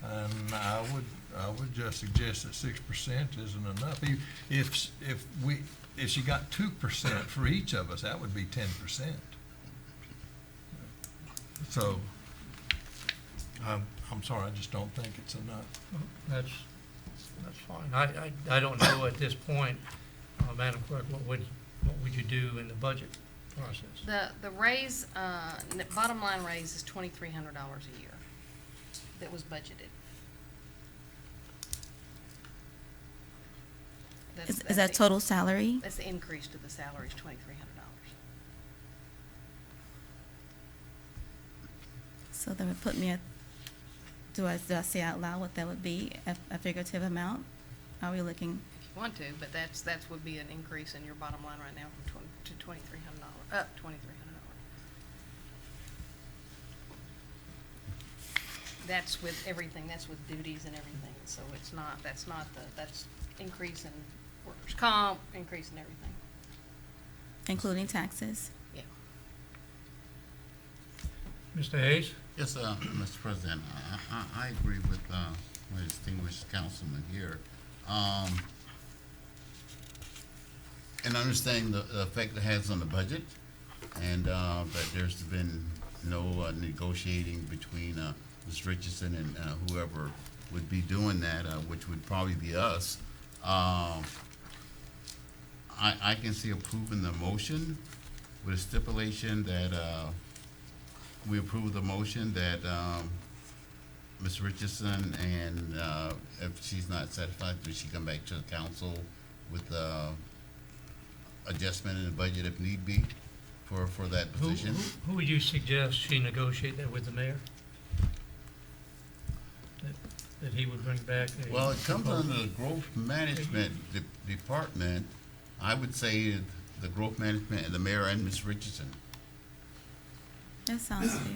And I would just suggest that 6% isn't enough. If she got 2% for each of us, that would be 10%. So, I'm sorry, I just don't think it's enough. That's fine. I don't know at this point, Madam Clerk, what would you do in the budget process? The raise, bottom line raise is $2,300 a year that was budgeted. Is that total salary? That's the increase to the salary is $2,300. So that would put me at, do I say out loud what that would be, a figurative amount? Are we looking, If you want to, but that would be an increase in your bottom line right now from to $2,300, up $2,300. That's with everything, that's with duties and everything, so that's increase in workers' comp, increase in everything. including taxes? Yeah. Mr. Hayes? Yes, Mr. President, I agree with my distinguished councilman here. And understanding the effect it has on the budget, and that there's been no negotiating between Ms. Richardson and whoever would be doing that, which would probably be us. I can see approving the motion with a stipulation that we approve the motion that Ms. Richardson, and if she's not satisfied, does she come back to the council with adjustment in the budget if need be for that position? Who would you suggest she negotiate that with the mayor? That he would bring back a... Well, it comes under the growth management department. I would say the growth management and the mayor and Ms. Richardson. That sounds fair.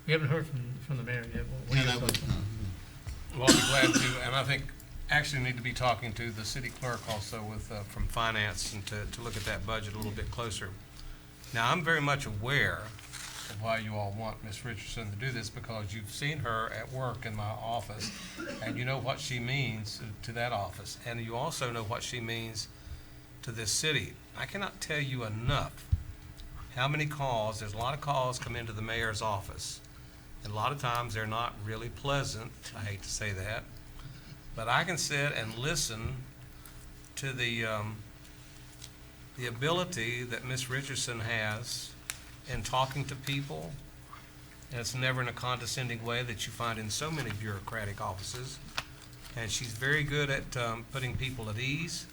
We haven't heard from the mayor yet. What are And your I would, thoughts? Well, I'll be glad to, and I think actually need to be talking to the city clerk also with, from finance, and to look at that budget a little bit closer. Now, I'm very much aware of why you all want Ms. Richardson to do this, because you've seen her at work in my office, and you know what she means to that office, and you also know what she means to this city. I cannot tell you enough how many calls, there's a lot of calls come into the mayor's office, and a lot of times they're not really pleasant, I hate to say that, but I can sit and listen to the ability that Ms. Richardson has in talking to people, and it's never in a condescending way that you find in so many bureaucratic offices, and she's very good at putting people at ease.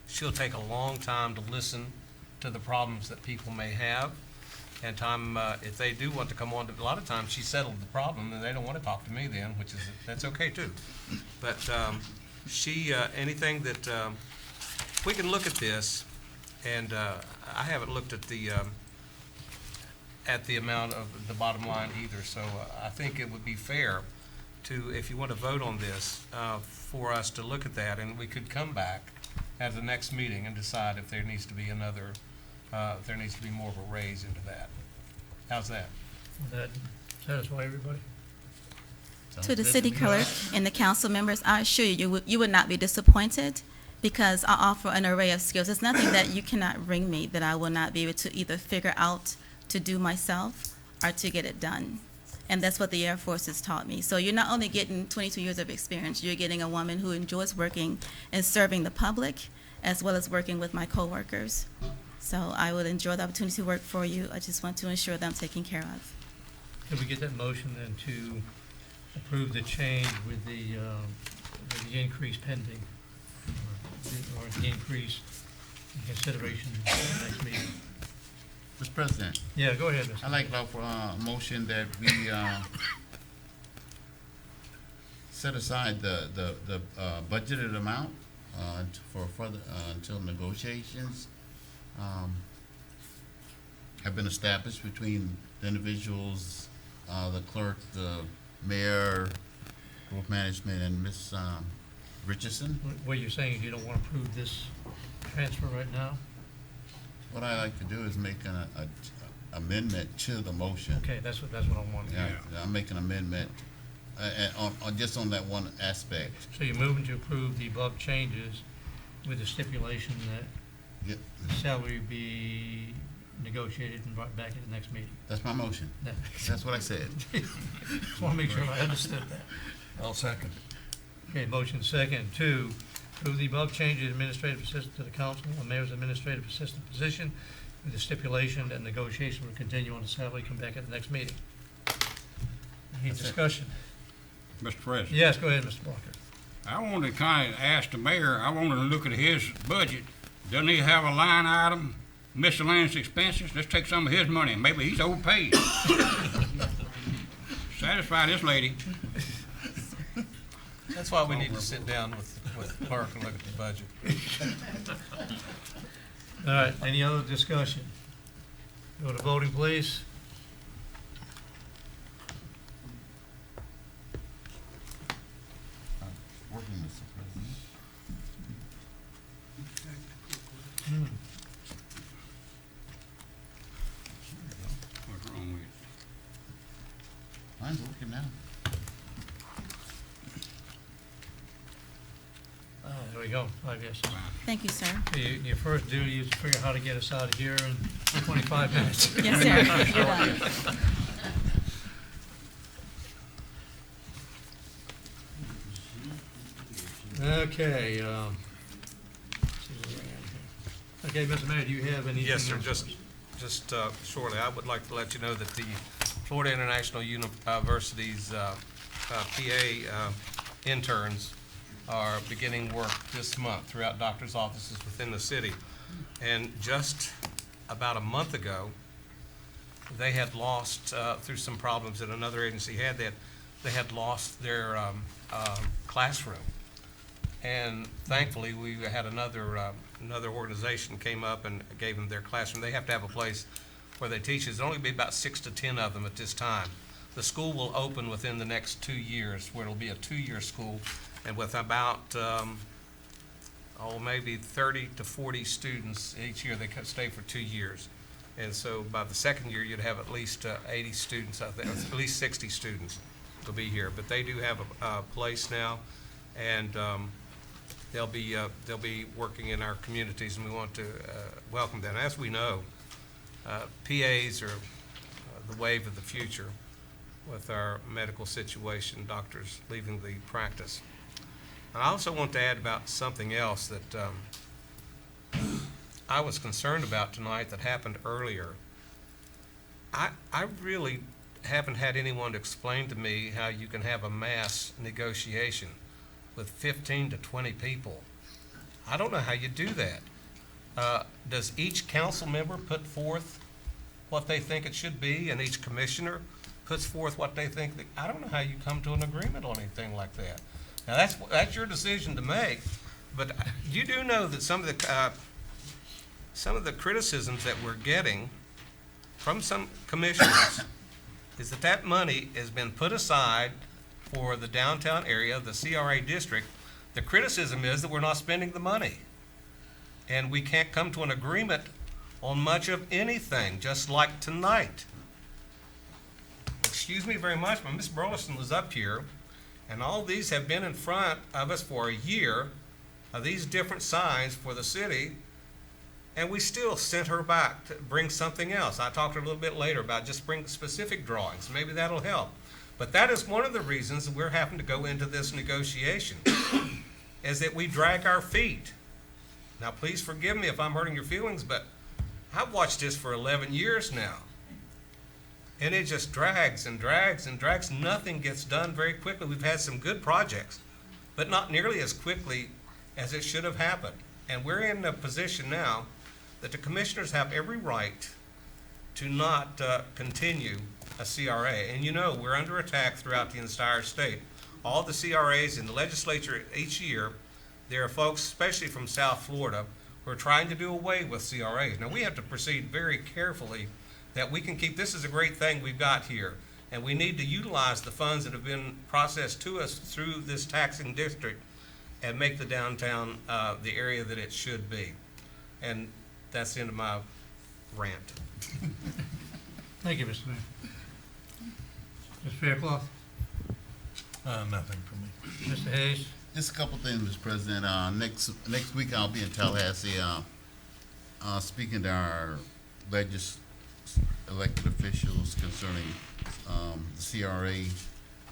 She'll take a long time to listen to the problems that people may have, and if they do want to come on, a lot of times she settled the problem, and they don't want to talk to me then, that's okay too. But anything that, we can look at this, and I haven't looked at the amount of the bottom line either, so I think it would be fair to, if you want to vote on this, for us to look at that, and we could come back at the next meeting and decide if there needs to be if there needs to be more of a raise into that. How's that? Will that satisfy everybody? Sounds To the good city me. clerk and the council members, I assure you, you would not be disappointed, because I offer an array of skills. There's nothing that you cannot bring me that I will not be able to either figure out to do myself or to get it done. And that's what the Air Force has taught me. So you're not only getting 22 years of experience, you're getting a woman who enjoys working and serving the public, as well as working with my coworkers. So I would enjoy the opportunity to work for you. I just want to ensure that I'm taken care of. Can we get that motion then to approve the change with the increase pending, or the increase in consideration in the next meeting? Mr. President, Yeah, go ahead, Mr. I'd like to offer a motion that we set aside the budgeted amount for further, until negotiations have been established between the individuals, the clerk, the mayor, growth management, and Ms. Richardson. What you're saying is you don't want to approve this transfer right now? What I like to do is make an amendment to the motion. Okay, that's what I want. Yeah, I'll make an amendment, just on that one aspect. So you're moving to approve the above changes with the stipulation that Yep, the salary be negotiated and brought back at the next meeting? that's my motion. That- That's what I said. Just want to make sure I understood that. I'll second. Okay, motion second to approve the above changes, administrative assistant to the council, the mayor's administrative assistant position, with the stipulation that negotiation will continue on the salary, come back at the next meeting. Any That's it. discussion? Mr. President, Yes, go ahead, Mr. Blocker. I wanted to kind of ask the mayor, I wanted to look at his budget. Doesn't he have a line item, miscellaneous expenses? Let's take some of his money, maybe he's overpaid. satisfy this lady. That's why we need to sit down with the clerk and look at the budget. All right, any other discussion? Go to voting, please. Working, Mr. President. What's wrong with it? Mine's working now. There we go, I guess. Thank you, sir. Your first duty is to figure out how to get us out of here in 25 minutes. Yes, sir. You're done. Okay, okay, Mr. Mayor, do you have anything? Yes, sir, else? just shortly, I would like to let you know that the Florida International University's PA interns are beginning work this month throughout doctors' offices within the city. And just about a month ago, they had lost, through some problems that another agency had, they had lost their classroom. And thankfully, we had another organization came up and gave them their classroom. They have to have a place where they teach. There's only be about 6 to 10 of them at this time. The school will open within the next 2 years, where it'll be a 2-year school, and with about, maybe 30 to 40 students each year. They stay for 2 years. And so by the second year, you'd have at least 80 students, I think, at least 60 students will be here. But they do have a place now, and they'll be working in our communities, and we want to welcome them. As we know, PAs are the wave of the future with our medical situation, doctors leaving the practice. And I also want to add about something else that I was concerned about tonight that happened earlier. I really haven't had anyone to explain to me how you can have a mass negotiation with 15 to 20 people. I don't know how you do that. Does each council member put forth what they think it should be, and each commissioner puts forth what they think? I don't know how you come to an agreement on anything like that. Now, that's your decision to make, but you do know that some of the criticisms that we're getting from some commissioners is that money has been put aside for the downtown area, the CRA district. The criticism is that we're not spending the money, and we can't come to an agreement on much of anything, just like tonight. Excuse me very much, but Ms. Burleson was up here, and all these have been in front of us for a year, these different signs for the city, and we still sent her back to bring something else. I talked to her a little bit later about just bring specific drawings. Maybe that'll help. But that is one of the reasons we're having to go into this negotiation, is that we drag our feet. Now, please forgive me if I'm hurting your feelings, but I've watched this for 11 years now. And it just drags and drags and drags. Nothing gets done very quickly. We've had some good projects, but not nearly as quickly as it should have happened. And we're in a position now that the commissioners have every right to not continue a CRA. And you know, we're under attack throughout the entire state. All the CRAs in the legislature each year, there are folks, especially from South Florida, who are trying to do away with CRAs. Now, we have to proceed very carefully that we can keep, this is a great thing we've got here, and we need to utilize the funds that have been processed to us through this taxing district and make the downtown the area that it should be. And that's the end of my rant. Thank you, Mr. Mayor. Mr. Fairclough? Nothing for me. Mr. Hayes? Just a couple things, Mr. President. Next week I'll be in Tallahassee, speaking to our elected officials concerning the CRA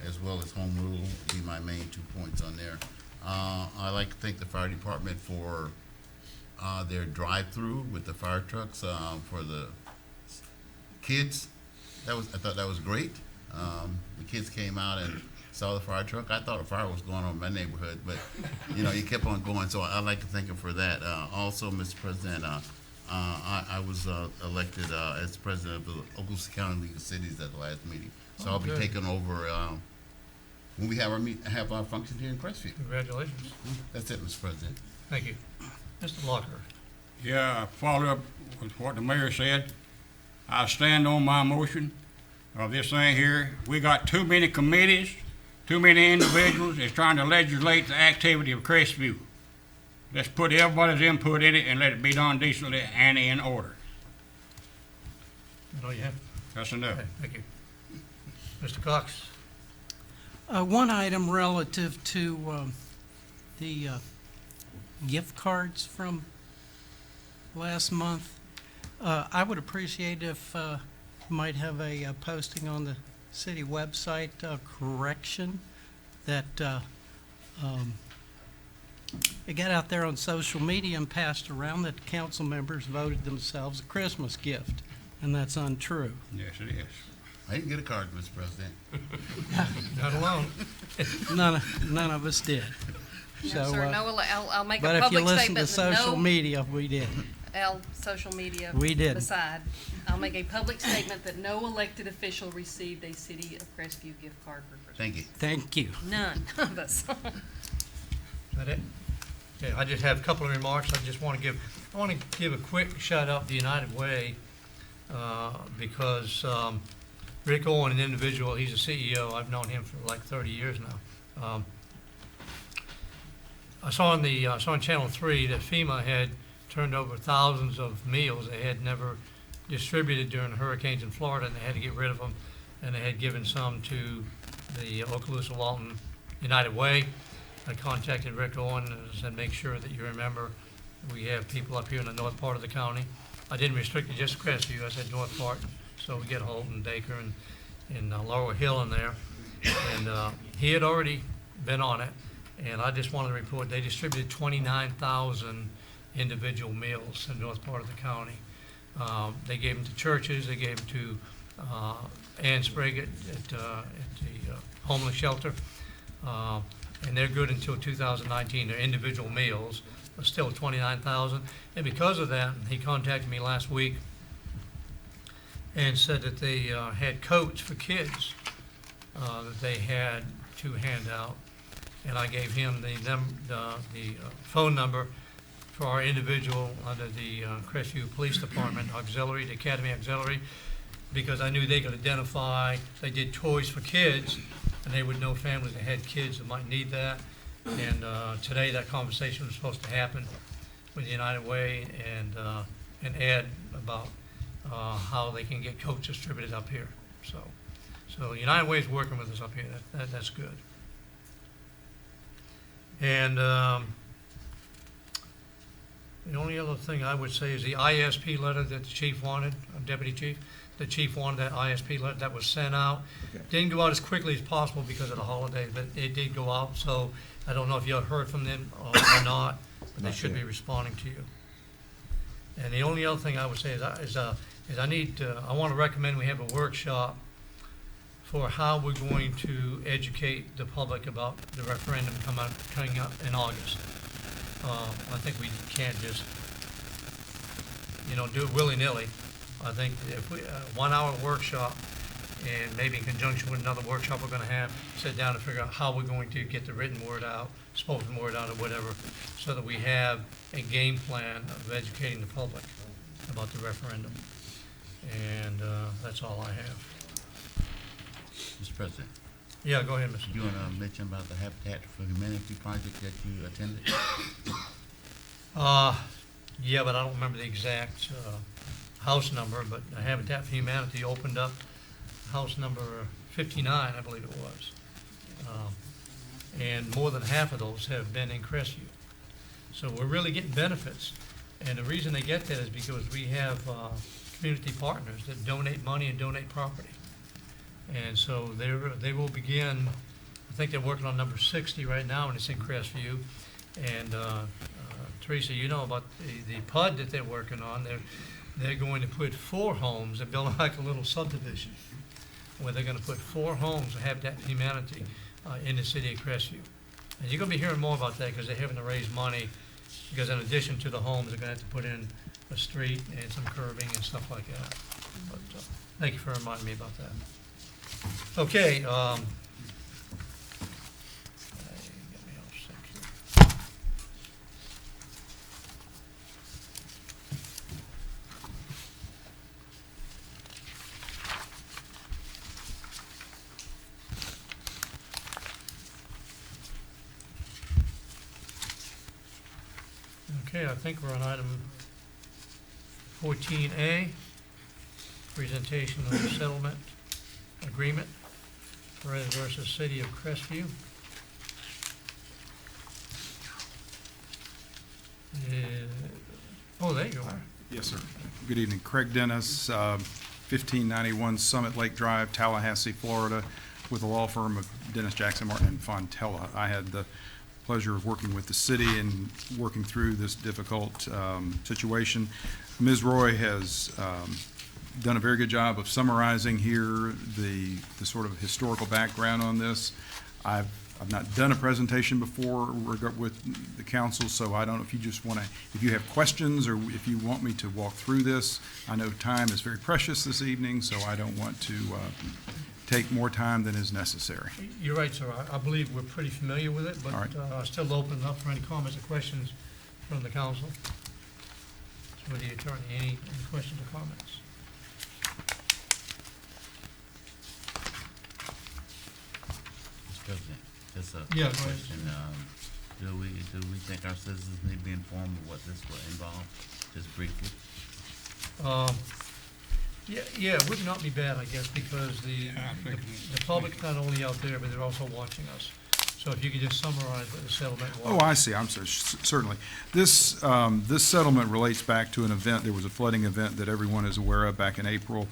as well as home rule will be my main 2 points on there. I'd like to thank the fire department for their drive-through with the fire trucks for the kids. I thought that was great. The kids came out and saw the fire truck. I thought a fire was going on in my neighborhood, but you know, you kept on going. So I'd like to thank them for that. Also, Mr. President, I was elected as president of the Oklahoma County League of Cities at the last meeting. So I'll be good. taking over when we have our function here in Crestview. Congratulations. That's it, Mr. President. Thank you. Mr. Locker. Yeah, follow up with what the mayor said. I stand on my motion of this thing here. We got too many committees, too many individuals that's trying to legislate the activity of Crestview. Let's put everybody's input in it and let it be done decently and in order. No, you have. That's enough. Okay, thank you. Mr. Cox. One item relative to the gift cards from last month. I would appreciate if you might have a posting on the city website, correction that it got out there on social media and passed around that council members voted themselves a Christmas gift, and that's untrue. Yes, it is. I didn't get a card, Mr. President. Not alone. None of us did. No, So, sir, no, I'll make but a if you public listen to statement that social no, media, we did. social media We didn't. aside, I'll make a public statement that no elected official received a City of Crestview gift card for Christmas. Thank you. Thank you. None of us. Is that it? Okay, I just have a couple of remarks. I want to give a quick shout out to United Way, because Rick Owen, an individual, he's a CEO. I've known him for like 30 years now. I saw on Channel 3 that FEMA had turned over thousands of meals they had never distributed during the hurricanes in Florida, and they had to get rid of them, and they had given some to the Okaloosa Walton United Way. I contacted Rick Owen and said, make sure that you remember we have people up here in the north part of the county. I didn't restrict it just to Crestview, I said north part, so we get Holton, Dacre, and Laurel Hill in there. And he had already been on it, and I just wanted to report they distributed 29,000 individual meals in the north part of the county. They gave them to churches, they gave them to Ann Sprague at the homeless shelter. And they're good until 2019. They're individual meals, but still 29,000. And because of that, he contacted me last week and said that they had coats for kids that they had to hand out. And I gave him the phone number for our individual under the Crestview Police Department Auxiliary, the Academy Auxiliary, because I knew they could identify, they did toys for kids, and they would know families that had kids that might need that. And today that conversation was supposed to happen with United Way and Ed about how they can get coats distributed up here. So United Way is working with us up here. That's good. And the only other thing I would say is the ISP letter that the chief wanted, deputy chief, the chief wanted that ISP letter that was sent out. Didn't go out as quickly as possible because of the holiday, but it did go out. So I don't know if you heard from them or not, but they should be responding to you. And the only other thing I would say is I want to recommend we have a workshop for how we're going to educate the public about the referendum coming up in August. I think we can't just, do it willy-nilly. I think if we, 1 hour workshop, and maybe in conjunction with another workshop we're gonna have, sit down and figure out how we're going to get the written word out, spoken word out, or whatever, so that we have a game plan of educating the public about the referendum. And that's all I have. Mr. President, Yeah, go ahead, Mr. you want to mention about the Habitat for Humanity project that you attended? Yeah, but I don't remember the exact house number, but Habitat for Humanity opened up house number 59, I believe it was. And more than half of those have been in Crestview. So we're really getting benefits. And the reason they get that is because we have community partners that donate money and donate property. And so they will begin, I think they're working on number 60 right now, and it's in Crestview. And Teresa, you know about the PUD that they're working on. They're going to put 4 homes, they're building like a little subdivision, where they're going to put 4 homes of Habitat for Humanity in the city of Crestview. And you're going to be hearing more about that because they're having to raise money, because in addition to the homes, they're going to have to put in a street and some curbing and stuff like that. But, thank you for reminding me about that. Okay, get me all set here. Okay, I think we're on item 14A, presentation of the settlement agreement, Perez versus City of Crestview. Oh, there you are. Yes, sir. Good evening. Craig Dennis, 1591 Summit Lake Drive, Tallahassee, Florida, with the law firm of Dennis, Jackson, Martin, and Fontella. I had the pleasure of working with the city and working through this difficult situation. Ms. Roy has done a very good job of summarizing here the sort of historical background on this. I've not done a presentation before with the council, so I don't know if you just want to, if you have questions or if you want me to walk through this. I know time is very precious this evening, so I don't want to take more time than is necessary. You're right, sir. I believe we're pretty familiar with it, but All right. I'll still open it up for any comments or questions from the council. So the attorney, any questions or comments? Mr. President, just a Yeah, go ahead. question. Do we think our citizens need to be informed of what this will involve, just briefly? Yeah, it would not be bad, I guess, because the public's not only out there, but they're also watching us. So if you could just summarize what the settlement was. Oh, I see. I'm sorry. Certainly. This settlement relates back to an event. There was a flooding event that everyone is aware of back in April,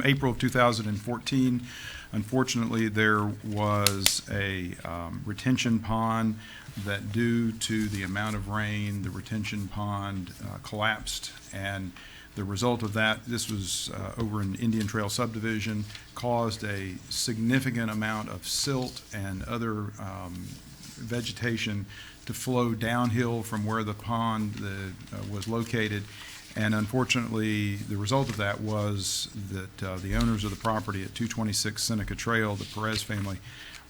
April of 2014. Unfortunately, there was a retention pond that, due to the amount of rain, the retention pond collapsed, and the result of that, this was over in Indian Trail subdivision, caused a significant amount of silt and other vegetation to flow downhill from where the pond was located. And unfortunately, the result of that was that the owners of the property at 226 Seneca Trail, the Perez family,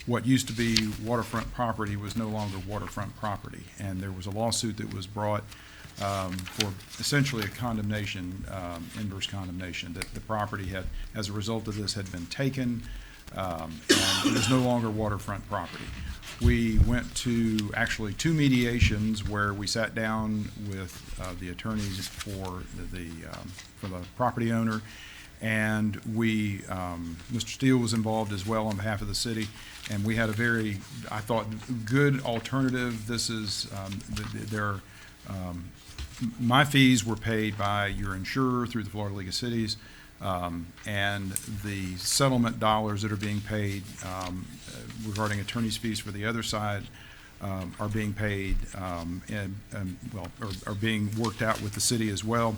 what used to be waterfront property was no longer waterfront property. And there was a lawsuit that was brought for essentially a condemnation, inverse condemnation, that the property had, as a result of this, had been taken, and it was no longer waterfront property. We went to actually 2 mediations where we sat down with the attorneys for the property owner, and we, Mr. Steele was involved as well on behalf of the city, and we had a very, I thought, good alternative. This is, my fees were paid by your insurer through the Florida League of Cities, and the settlement dollars that are being paid regarding attorney's fees for the other side are being paid are being worked out with the city as well.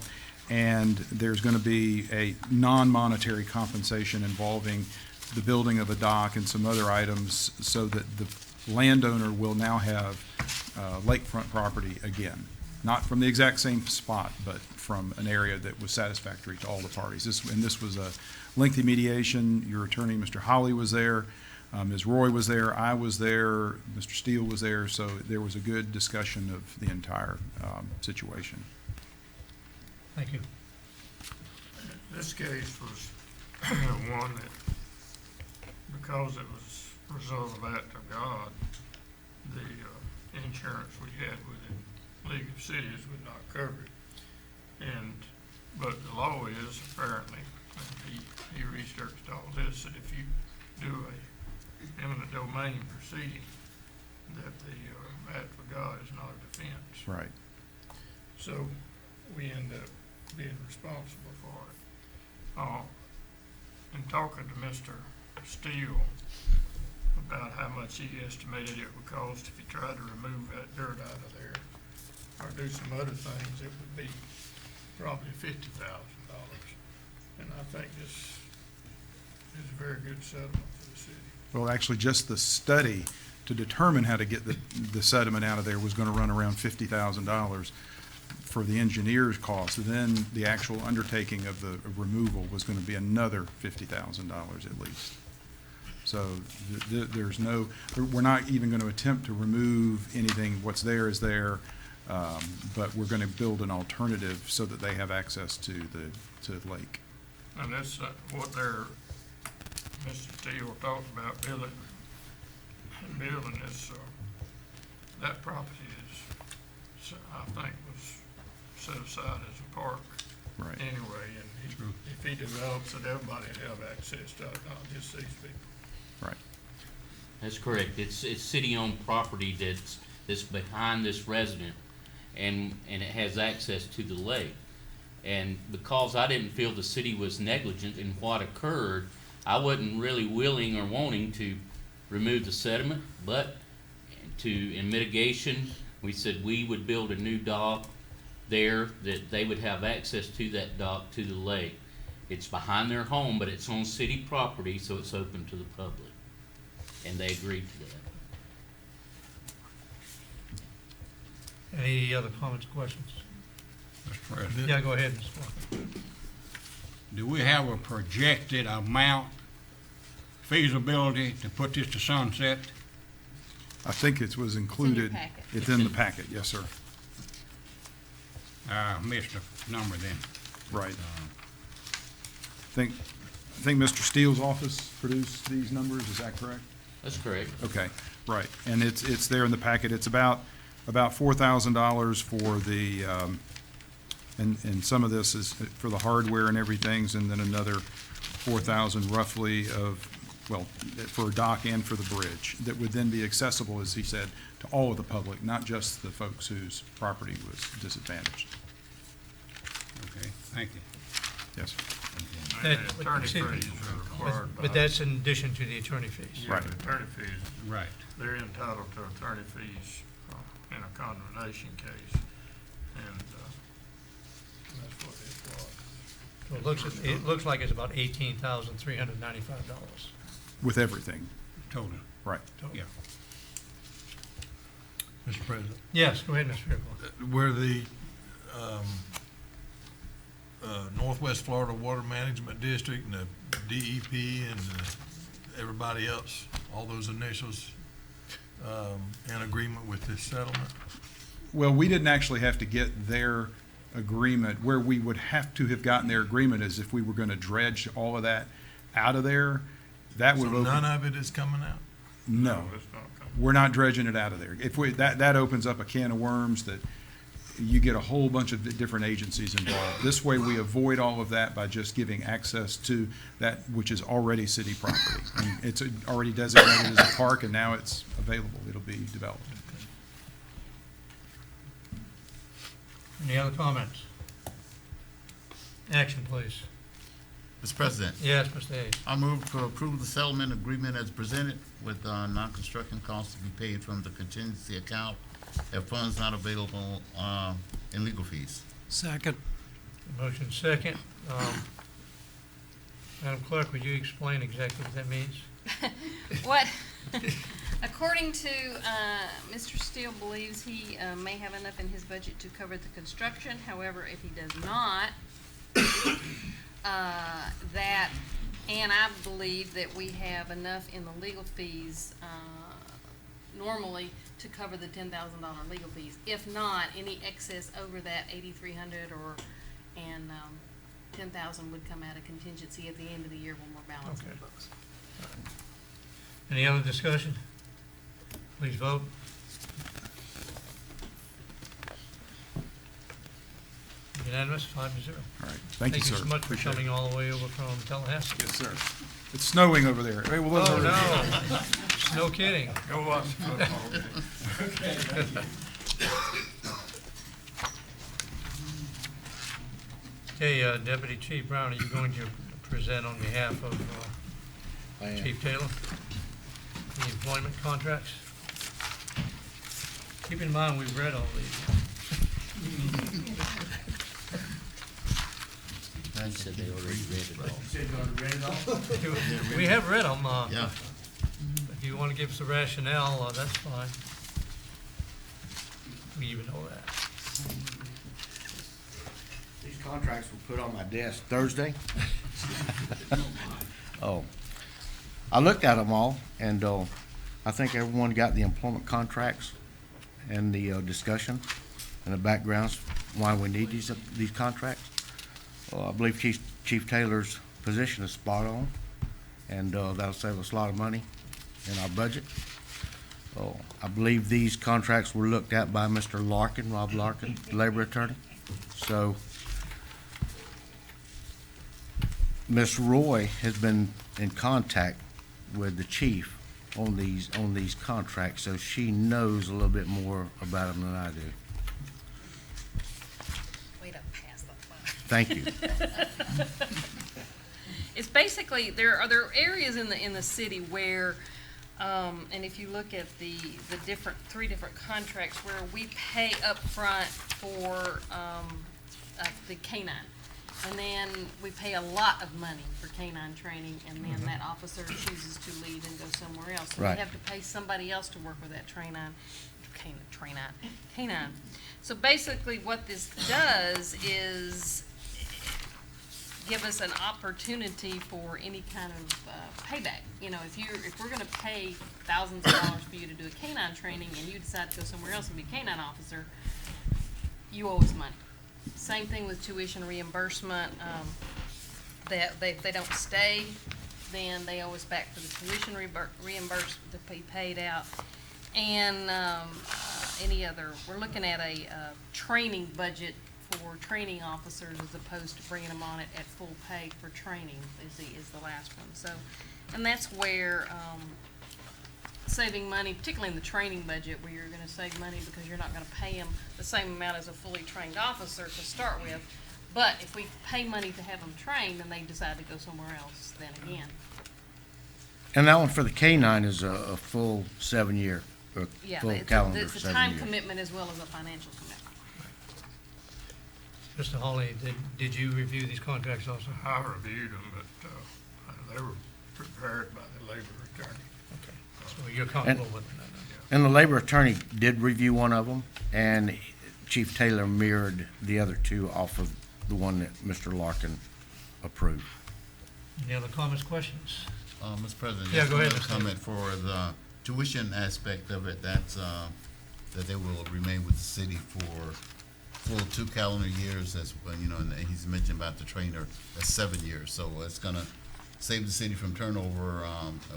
And there's going to be a non-monetary compensation involving the building of a dock and some other items, so that the landowner will now have lakefront property again. Not from the exact same spot, but from an area that was satisfactory to all the parties. This was a lengthy mediation. Your attorney, Mr. Holly, was there. Ms. Roy was there. I was there. Mr. Steele was there. So there was a good discussion of the entire situation. Thank you. This case was one that, because it was a result of act of God, the insurance we had with the League of Cities would not cover it. But the law is, apparently, and he researched all this, that if you do a eminent domain proceeding, that the act of God is not a defense. Right. So we end up being responsible for it. In talking to Mr. Steele about how much he estimated it would cost if he tried to remove that dirt out of there or do some other things, it would be probably $50,000. And I think this is a very good settlement for the city. Well, actually, just the study to determine how to get the sediment out of there was going to run around $50,000. for the engineer's cost, then the actual undertaking of the removal was gonna be another $50,000 at least. So there's no, we're not even gonna attempt to remove anything. What's there is there, but we're gonna build an alternative so that they have access to the lake. And that's what Mr. Steele talked about, building this, that property is, I think, was set aside as a park Right. anyway, and if he develops it, everybody will have access to it, not just these people. Right. That's correct. It's city-owned property that's behind this resident, and it has access to the lake. And because I didn't feel the city was negligent in what occurred, I wasn't really willing or wanting to remove the sediment, but in mitigation, we said we would build a new dock there, that they would have access to that dock to the lake. It's behind their home, but it's on city property, so it's open to the public. And they agreed to that. Any other comments, questions? Mr. President, Yeah, go ahead, Mr. Walker. do we have a projected amount, feasibility to put this to sunset? I think it was included. packet. It's in the packet, yes, sir. Missed a number then. Right. I think Mr. Steele's office produced these numbers, is that correct? That's correct. Okay, right, and it's there in the packet. It's about $4,000 for the, and some of this is for the hardware and everything, and then another $4,000 roughly for a dock and for the bridge, that would then be accessible, as he said, to all of the public, not just the folks whose property was disadvantaged. Okay, thank you. Yes, That- And the attorney excuse me, fees are required by. But that's in addition to the attorney fees. Yeah, Right. the attorney fees, Right. they're entitled to attorney fees in a condemnation case, and that's what it was. So it looks like it's about $18,395. with everything, Total. right. Yeah. Mr. President, Yes, go ahead, Mr. Fairclough. where the Northwest Florida Water Management District and the DEP and everybody else, all those initials, in agreement with this settlement? Well, we didn't actually have to get their agreement. Where we would have to have gotten their agreement is if we were gonna dredge all of that out of there, that So would open. none of it is coming out? No, It's not coming. we're not dredging it out of there. If that opens up a can of worms that you get a whole bunch of different agencies involved. This way, we avoid all of that by just giving access to that which is already city property. And it's already designated as a park, and now it's available. It'll be developed. Any other comments? Action, please. Mr. President, Yes, Mr. Hayes. I move to approve the settlement agreement as presented with non-construction costs to be paid from the contingency account if funds not available in legal fees. Second. Motion second. Madam Clerk, would you explain exactly what that means? What, according to, Mr. Steele believes he, may have enough in his budget to cover the construction. However, if he does not, that, and I believe that we have enough in the legal fees, normally to cover the $10,000 legal fees. If not, any excess over that 8,300 and 10,000 would come out of contingency at the end of the year when we're balancing the Okay. books. Any other discussion? Please vote. Unanimous, 5-0. All right, thank you, sir. so much for Appreciate it. coming all the way over from Tallahassee. Yes, sir. It's snowing over there. Hey, well, Oh, no, no kidding. Go watch football. Okay, Deputy Chief Brown, are you going to present on behalf of Chief Taylor, the employment contracts? Keep in mind, we've read all these. I said they already read it all. We have read them. Yeah. If you want to give us a rationale, that's fine. We even know that. contracts were put on my desk Thursday. Oh, I looked at them all, and I think everyone got the employment contracts and the discussion and the backgrounds why we need these contracts. I believe Chief Taylor's position is spot on, and that'll save us a lot of money in our budget. I believe these contracts were looked at by Mr. Larkin, Rob Larkin, labor attorney. So Ms. Roy has been in contact with the chief on these contracts, so she knows a little bit more about them than I do. Way to pass that by. Thank you. It's basically, there are areas in the city where, and if you look at the three different contracts where we pay up front for, the canine. And then we pay a lot of money for canine training, and then that officer chooses to leave and go somewhere else. So we Right. have to pay somebody else to work with that canine. So basically what this does is give us an opportunity for any kind of payback. You know, if we're gonna pay thousands of dollars for you to do a canine training and you decide to go somewhere else and be a canine officer, you owe us money. Same thing with tuition reimbursement. If they don't stay, then they owe us back for the tuition reimbursement to be paid out. And we're looking at a training budget for training officers as opposed to bringing them on it at full pay for training is the last one. So, and that's where saving money, particularly in the training budget, where you're gonna save money because you're not gonna pay them the same amount as a fully trained officer to start with. But if we pay money to have them trained, then they decide to go somewhere else then again. And that one for the K-9 is a full 7-year, or Yeah, full it's calendar a 7 time years. commitment as well as a financial commitment. Mr. Hawley, did you review these contracts also? I reviewed them, but they were prepared by the labor attorney. Okay. So you're comfortable with them? And the labor attorney did review one of them, and Chief Taylor mirrored the other two off of the one that Mr. Larkin approved. Any other comments, questions? Mr. President. Yeah, just go ahead, wanted to Mr. comment for the tuition aspect of it, that they will remain with the city for full 2 calendar years, that's, and he's mentioned about the trainer, that's 7 years, so it's gonna save the city from turnover.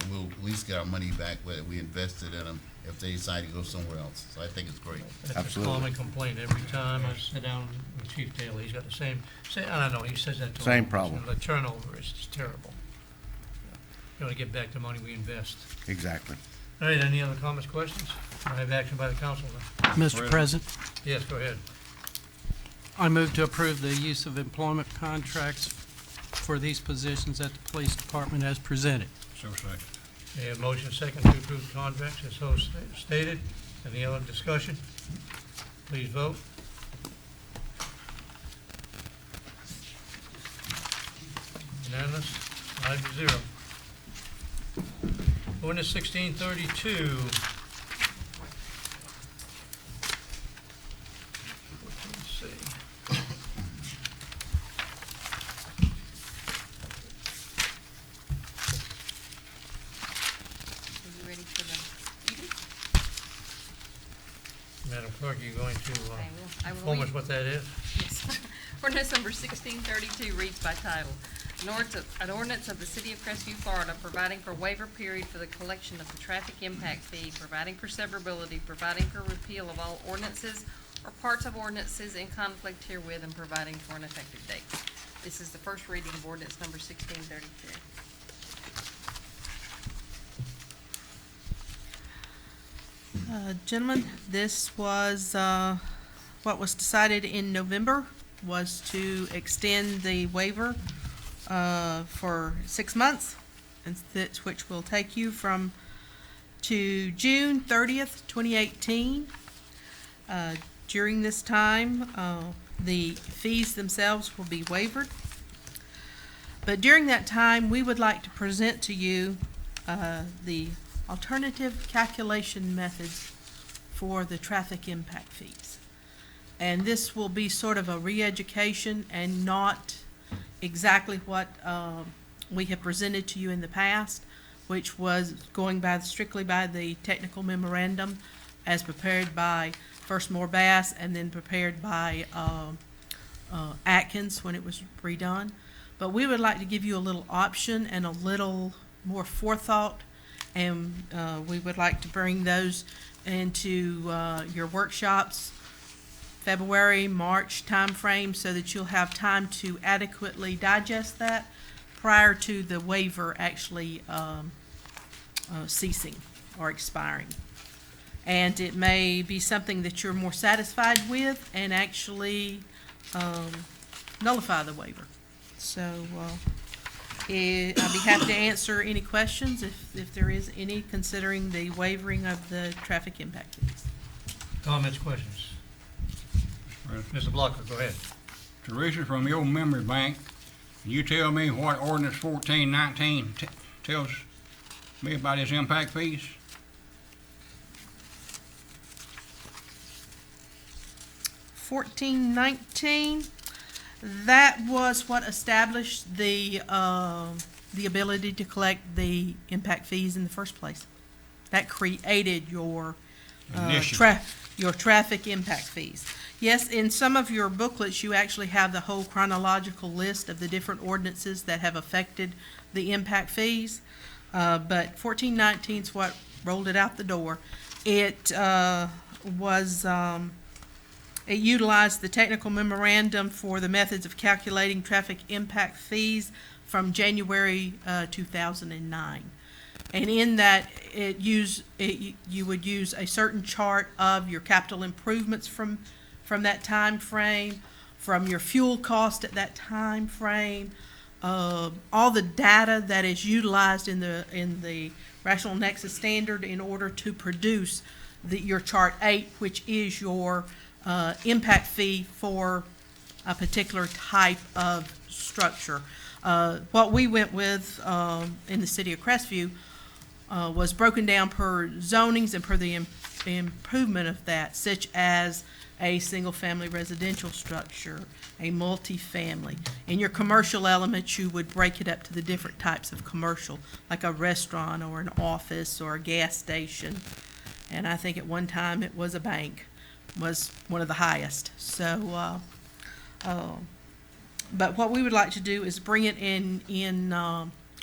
We'll at least get our money back that we invested in them if they decide to go somewhere else, so I think it's great. That's a common complaint every time I sit down with Chief Taylor. He's got the same, I don't know, he says that to Same all of us. problem. The turnover is just terrible. You want to get back the money we invest. Exactly. All right, any other comments, questions? I have action by the council then. Mr. President, Yes, go ahead. I move to approve the use of employment contracts for these positions at the police department as presented. So second. We have motion second to approve the contracts as so stated. Any other discussion? Please vote. Unanimous, 5-0. Ordinance 1632. Let's see. Are you ready for the meeting? Madam Clerk, are you going to I will inform us read. what that is? Yes. Ordinance number 1632 reads by title. An ordinance of the City of Crestview, Florida, providing for waiver period for the collection of the traffic impact fee, providing for severability, providing for repeal of all ordinances or parts of ordinances in conflict herewith, and providing for an effective date. This is the first reading of ordinance number 1632. Gentlemen, this was, what was decided in November was to extend the waiver for 6 months, and which will take you to June 30th, 2018. During this time, the fees themselves will be waived. But during that time, we would like to present to you the alternative calculation methods for the traffic impact fees. And this will be sort of a re-education and not exactly what we have presented to you in the past, which was going by strictly by the technical memorandum as prepared by First Moore Bass and then prepared by Atkins when it was redone. But we would like to give you a little option and a little more forethought, and we would like to bring those into your workshops February, March timeframe so that you'll have time to adequately digest that prior to the waiver actually ceasing or expiring. And it may be something that you're more satisfied with and actually nullify the waiver. So I'd be happy to answer any questions if there is any, considering the waivering of the traffic impact fees. Comments, questions? Mr. Blocker, go ahead. Teresa, from your memory bank, can you tell me what ordinance 1419 tells me about his impact fees? $14.19, that was what established the ability to collect the impact fees in the first place. That created your traffic impact fees. Yes, in some of your booklets, you actually have the whole chronological list of the different ordinances that have affected the impact fees. But 1419 is what rolled it out the door. It it utilized the technical memorandum for the methods of calculating traffic impact fees from January 2009. And in that, you would use a certain chart of your capital improvements from that time frame, from your fuel cost at that time frame, all the data that is utilized in the Rational Nexus Standard in order to produce your Chart 8, which is your impact fee for a particular type of structure. What we went with in the city of Crestview was broken down per zonings and per the improvement of that, such as a single-family residential structure, a multifamily. In your commercial elements, you would break it up to the different types of commercial, like a restaurant or an office or a gas station. And I think at one time it was a bank, was one of the highest. So, but what we would like to do is bring it in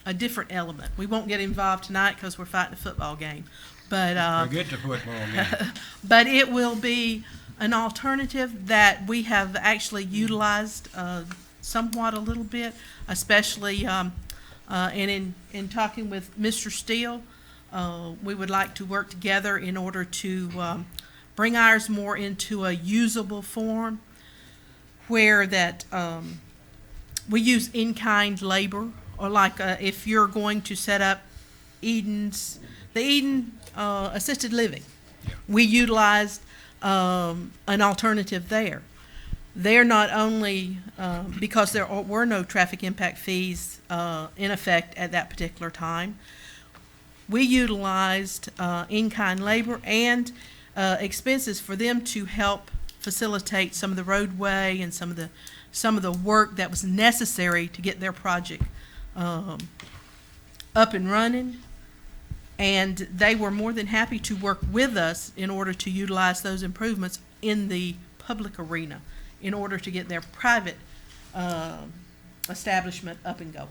a different element. We won't get involved tonight because we're fighting a football game. But Forget the football game. but it will be an alternative that we have actually utilized somewhat a little bit, especially and in talking with Mr. Steele, we would like to work together in order to bring ours more into a usable form, where that we use in-kind labor, or like if you're going to set up the Eden assisted living, we utilized an alternative there. They're not only, because there were no traffic impact fees in effect at that particular time, we utilized in-kind labor and expenses for them to help facilitate some of the roadway and some of the work that was necessary to get their project up and running. And they were more than happy to work with us in order to utilize those improvements in the public arena in order to get their private establishment up and going.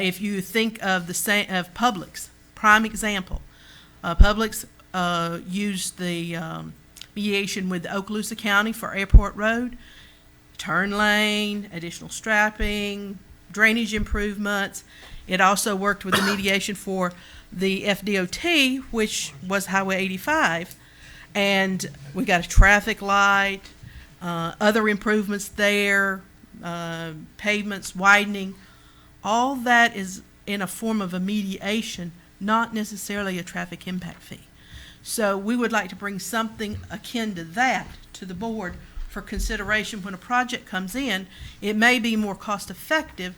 If you think of of Publix, prime example, Publix used the mediation with Okaloosa County for Airport Road, turn lane, additional strapping, drainage improvements. It also worked with the mediation for the FDOT, which was Highway 85, and we got a traffic light, other improvements there, pavements, widening. All that is in a form of a mediation, not necessarily a traffic impact fee. So we would like to bring something akin to that to the board for consideration when a project comes in. It may be more cost effective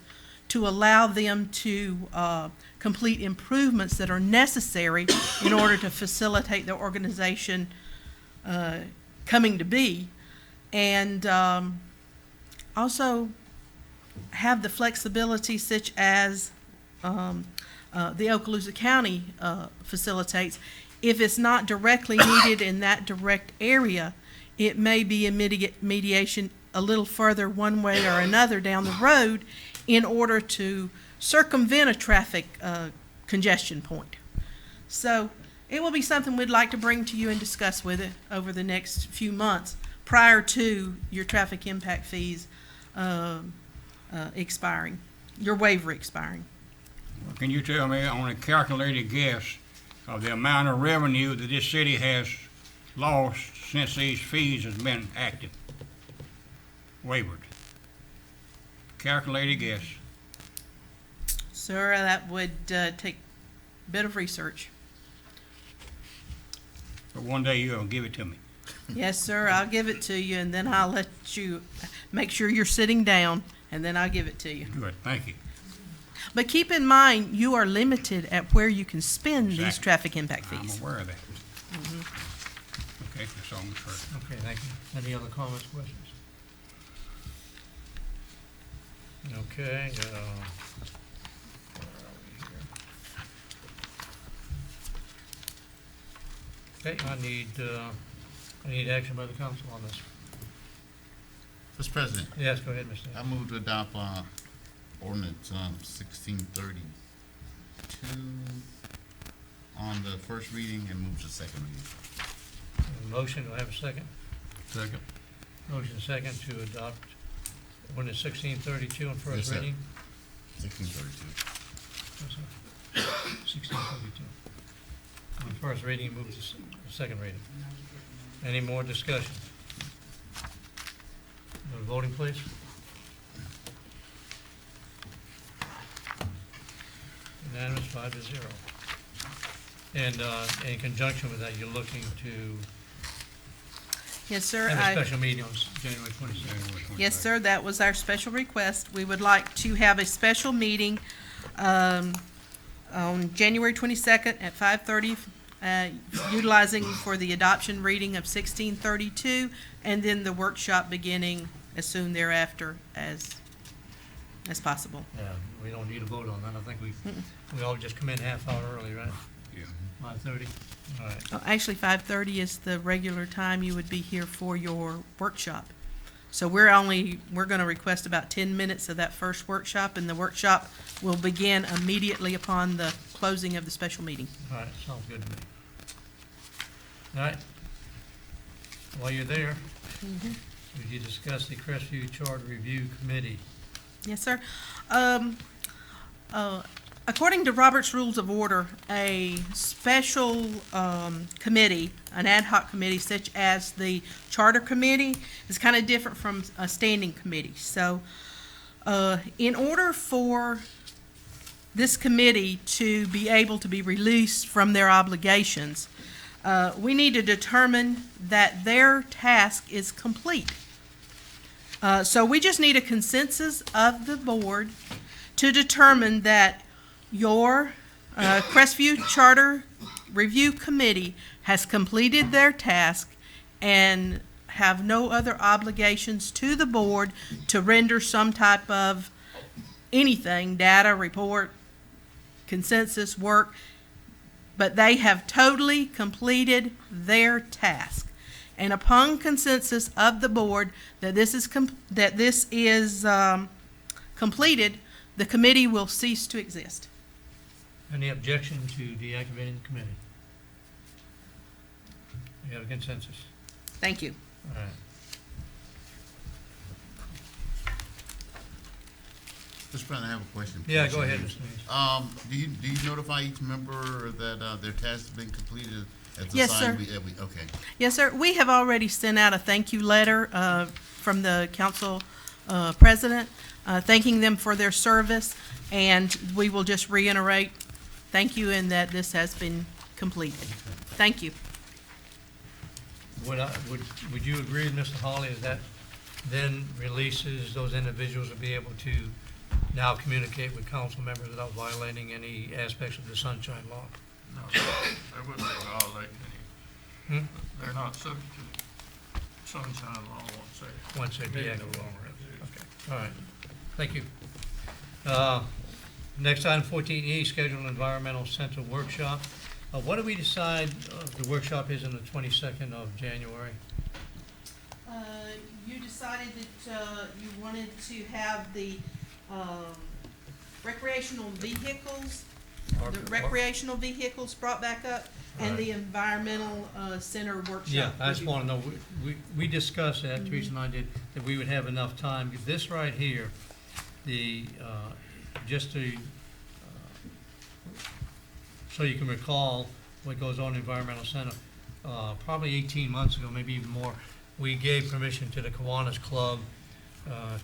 to allow them to complete improvements that are necessary in order to facilitate their organization coming to be, and also have the flexibility such as the Okaloosa County facilitates. If it's not directly needed in that direct area, it may be a mediation a little further one way or another down the road in order to circumvent a traffic congestion point. So it will be something we'd like to bring to you and discuss with it over the next few months prior to your traffic impact fees expiring, your waiver expiring. Can you tell me on a calculated guess of the amount of revenue that this city has lost since these fees has been active, wavered? Calculated guess. Sir, that would take a bit of research. But one day you'll give it to me. Yes, sir, I'll give it to you, and then I'll let you make sure you're sitting down, and then I'll give it to you. Good, thank you. But keep in mind, you are limited at where you can spend these Exactly. traffic impact I'm fees. aware of that. Mhm. Okay, that's all, Mr. President. Okay, thank you. Any other comments, questions? Okay, where are we here? Okay, I need action by the council on this. Mr. President, Yes, go ahead, Mr. I move to adopt ordinance 1632 on the first reading and move to second reading. Motion, do I have a second? Second. Motion second to adopt ordinance 1632 on first Yes, sir. reading. 1632. 1632. On first reading, move to second reading. Any more discussion? Go to voting, please. Unanimous, 5-0. And in conjunction with that, you're looking to Yes, sir. have a special meeting on January 26th. Yes, sir, that was our special request. We would like to have a special meeting on January 22nd at 5:30, utilizing for the adoption reading of 1632, and then the workshop beginning as soon thereafter as possible. Yeah, we don't need a vote on that. I think we all just come in half hour early, right? Yeah. 5:30? All right. Actually, 5:30 is the regular time you would be here for your workshop. So we're going to request about 10 minutes of that first workshop, and the workshop will begin immediately upon the closing of the special meeting. All right, sounds good to me. All right. While you're there, would you discuss the Crestview Charter Review Committee? Yes, sir. According to Robert's Rules of Order, a special committee, an ad hoc committee such as the Charter Committee, is kind of different from a standing committee. So in order for this committee to be able to be released from their obligations, we need to determine that their task is complete. So we just need a consensus of the board to determine that your Crestview Charter Review Committee has completed their task and have no other obligations to the board to render some type of anything, data, report, consensus, work, but they have totally completed their task. And upon consensus of the board that this is completed, the committee will cease to exist. Any objection to deactivating the committee? You have a consensus? Thank you. All right. Mr. President, I have a question. Yeah, go ahead, Mr. Neese. Do you notify each member that their task has been completed? As Yes, assigned? sir. Okay. Yes, sir. We have already sent out a thank you letter from the council president, thanking them for their service, and we will just reiterate thank you and that this has been completed. Thank you. Would you agree with Mr. Hawley that then releases those individuals to be able to now communicate with council members without violating any aspects of the Sunshine Law? No, they wouldn't be violating any. They're not subject to it. sunshine law once they. Once they need deactivate. no longer exist. Okay, all right, thank you. Next item, 14E, scheduled environmental center workshop. What did we decide the workshop is on the 22nd of January? You decided that, you wanted to have the, recreational vehicles, brought back up, and the environmental, center workshop. Yeah, I just would be- want to know, we discussed that, Teresa and I did, that we would have enough time. This right here, just to, so you can recall what goes on in the Environmental Center, probably 18 months ago, maybe even more, we gave permission to the Kiwanis Club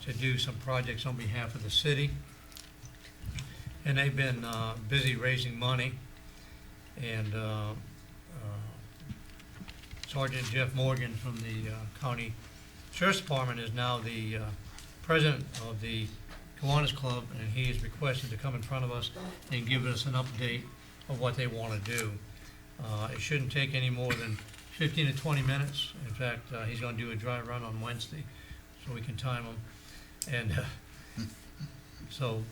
to do some projects on behalf of the city. And they've been busy raising money. And Sergeant Jeff Morgan from the County Sheriff's Department is now the president of the Kiwanis Club, and he is requested to come in front of us and give us an update of what they want to do. It shouldn't take any more than 15 to 20 minutes. In fact, he's going to do a dry run on Wednesday, so we can time him. And so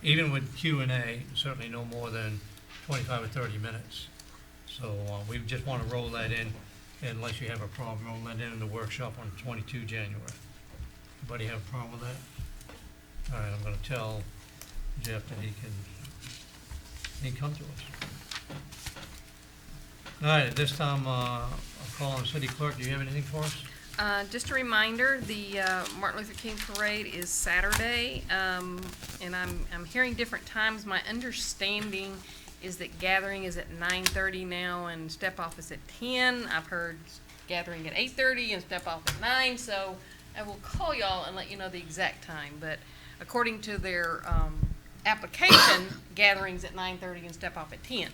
even with Q&A, certainly no more than 25 or 30 minutes. So we just want to roll that in, unless you have a problem, roll that in the workshop on 22 January. Anybody have a problem with that? All right, I'm going to tell Jeff that he can come to us. All right, at this time, I'll call on the city clerk. Do you have anything for us? Just a reminder, the Martin Luther King Parade is Saturday, and I'm hearing different times. My understanding is that gathering is at 9:30 now and step off is at 10. I've heard gathering at 8:30 and step off at 9, so I will call y'all and let you know the exact time. But according to their application, gatherings at 9:30 and step off at 10.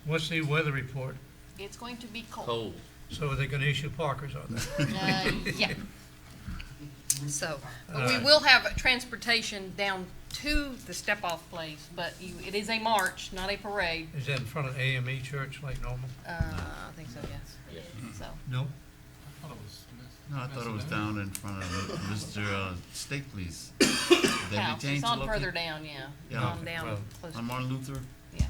What's the weather report? It's going to be cold. Cold. So are they going to issue parkers on that? Yeah. So, but All we right. will have transportation down to the step-off place, but it is a march, not a parade. Is that in front of AME Church like normal? I think so, yes. So, No? No, I thought it was down in front of Mr. Stakely's. They house, changed it's the on location? further down, yeah. Yeah. On down Well, closer. On Martin Luther, Yeah.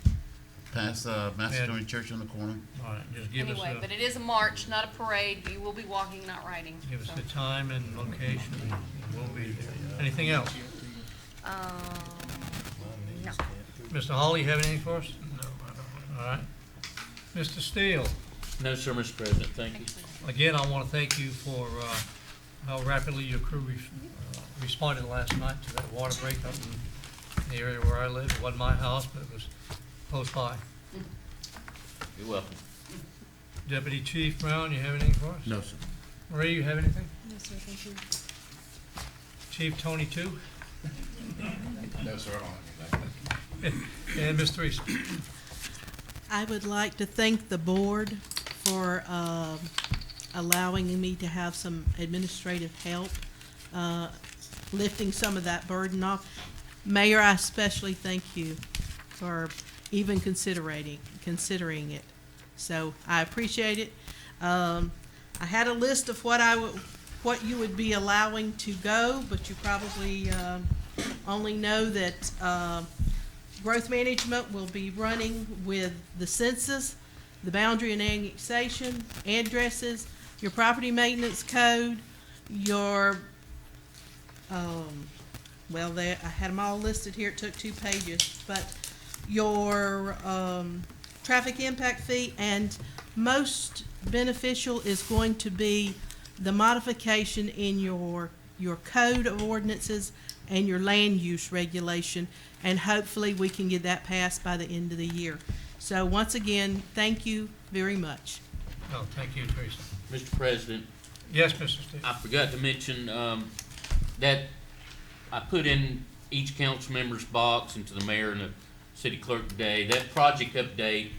past Macedonian Church on the corner. All right, just give us Anyway, but it is a march, not a parade. You will be walking, not riding. give us so. the time and location, and we'll be there. Anything else? No. Mr. Hawley, you have anything for us? No, I don't. All right. Mr. Steele, No, sir, Mr. President, thank you. again, I want to thank you for how rapidly your crew responded last night to that water break up in the area where I live. It wasn't my house, but it was close by. You're welcome. Deputy Chief Brown, you have anything for us? No, sir. Marie, you have anything? No, sir, thank you. Chief Tony too? No, sir, I don't have anything. And Ms. Teresa? I would like to thank the board for allowing me to have some administrative help, lifting some of that burden off. Mayor, I especially thank you for even considering it. So I appreciate it. I had a list of what you would be allowing to go, but you probably only know that growth management will be running with the census, the boundary and annexation, addresses, your property maintenance code, your, well, I had them all listed here, it took 2 pages, but your traffic impact fee, and most beneficial is going to be the modification in your code of ordinances and your land use regulation, and hopefully we can get that passed by the end of the year. So once again, thank you very much. Oh, thank you, Teresa. Mr. President, Yes, Mr. Steele? I forgot to mention, that I put in each council member's box and to the mayor and the city clerk today, that project update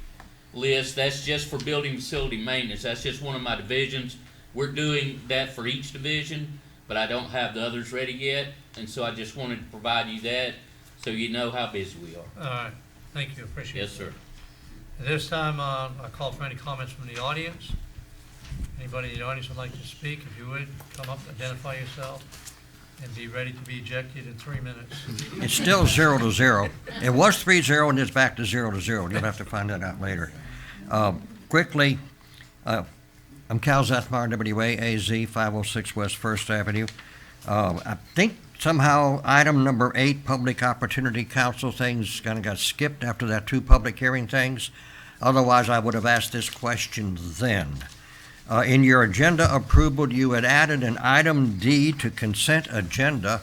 list, that's just for building facility maintenance. That's just one of my divisions. We're doing that for each division, but I don't have the others ready yet. And so I just wanted to provide you that so you know how busy we are. All right, thank you, appreciate it. Yes, sir. At this time, I call for any comments from the audience. Anybody in the audience would like to speak, if you would, come up, identify yourself, and be ready to be ejected in 3 minutes. It's still 0-0. It was 3-0 and it's back to 0-0. You'll have to find that out later. Quickly, I'm Cal Zethmar, WAAZ, 506 West First Avenue. I think somehow item number 8, Public Opportunity Council things, kind of got skipped after that 2 public hearing things. Otherwise, I would have asked this question then. In your agenda approval, you had added an item D to consent agenda.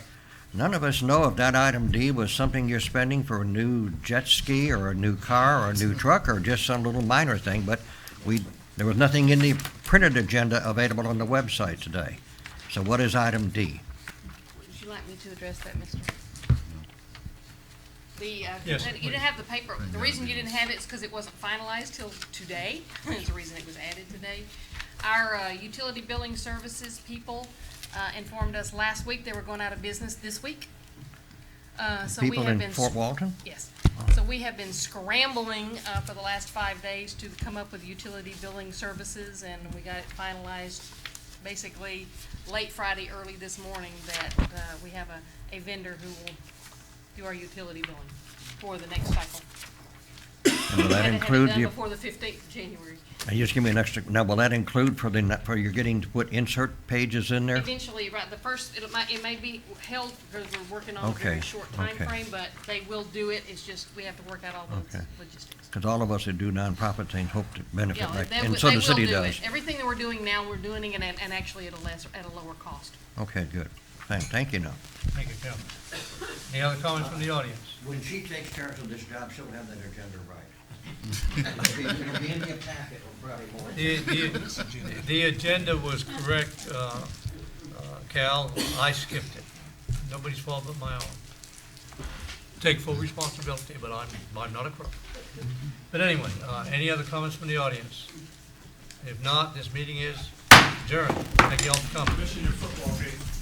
None of us know if that item D was something you're spending for a new jet ski or a new car or a new truck or just some little minor thing, but there was nothing in the printed agenda available on the website today. So what is item D? Would you like me to address that, Mr.? Yes, You didn't have the paper, the reason you didn't have it is because it wasn't finalized till today. That's the reason it was added today. Our utility billing services people informed us last week they were going out of business this week. So we People have in been Fort Walton? Yes. So we have been scrambling for the last 5 days to come up with utility billing services, and we got it finalized basically late Friday, early this morning, that we have a vendor who will do our utility billing for the next cycle. And will that And include had it the, done before the 15th of January. and just give me an extra, now will that include for you're getting to put insert pages in there? Eventually, right, the first, it may be held because we're working on a very Okay, short time okay. frame, but they will do it. It's just, we have to work out all those Okay. logistics. Because all of us that do nonprofit things hope to benefit, Yeah, like, they and will- so they the will city do it. does. Everything that we're doing now, we're doing it and actually at a lower cost. Okay, good. Thank you now. Thank you, Cal. Any other comments from the audience? When she takes charge of this job, she'll have that agenda right. It'll be in the packet, probably more. The agenda was correct, Cal. I skipped it. Nobody's fault but my own. Take full responsibility, but I'm not a crook. But anyway, any other comments from the audience? If not, this meeting is adjourned. Thank you all for coming.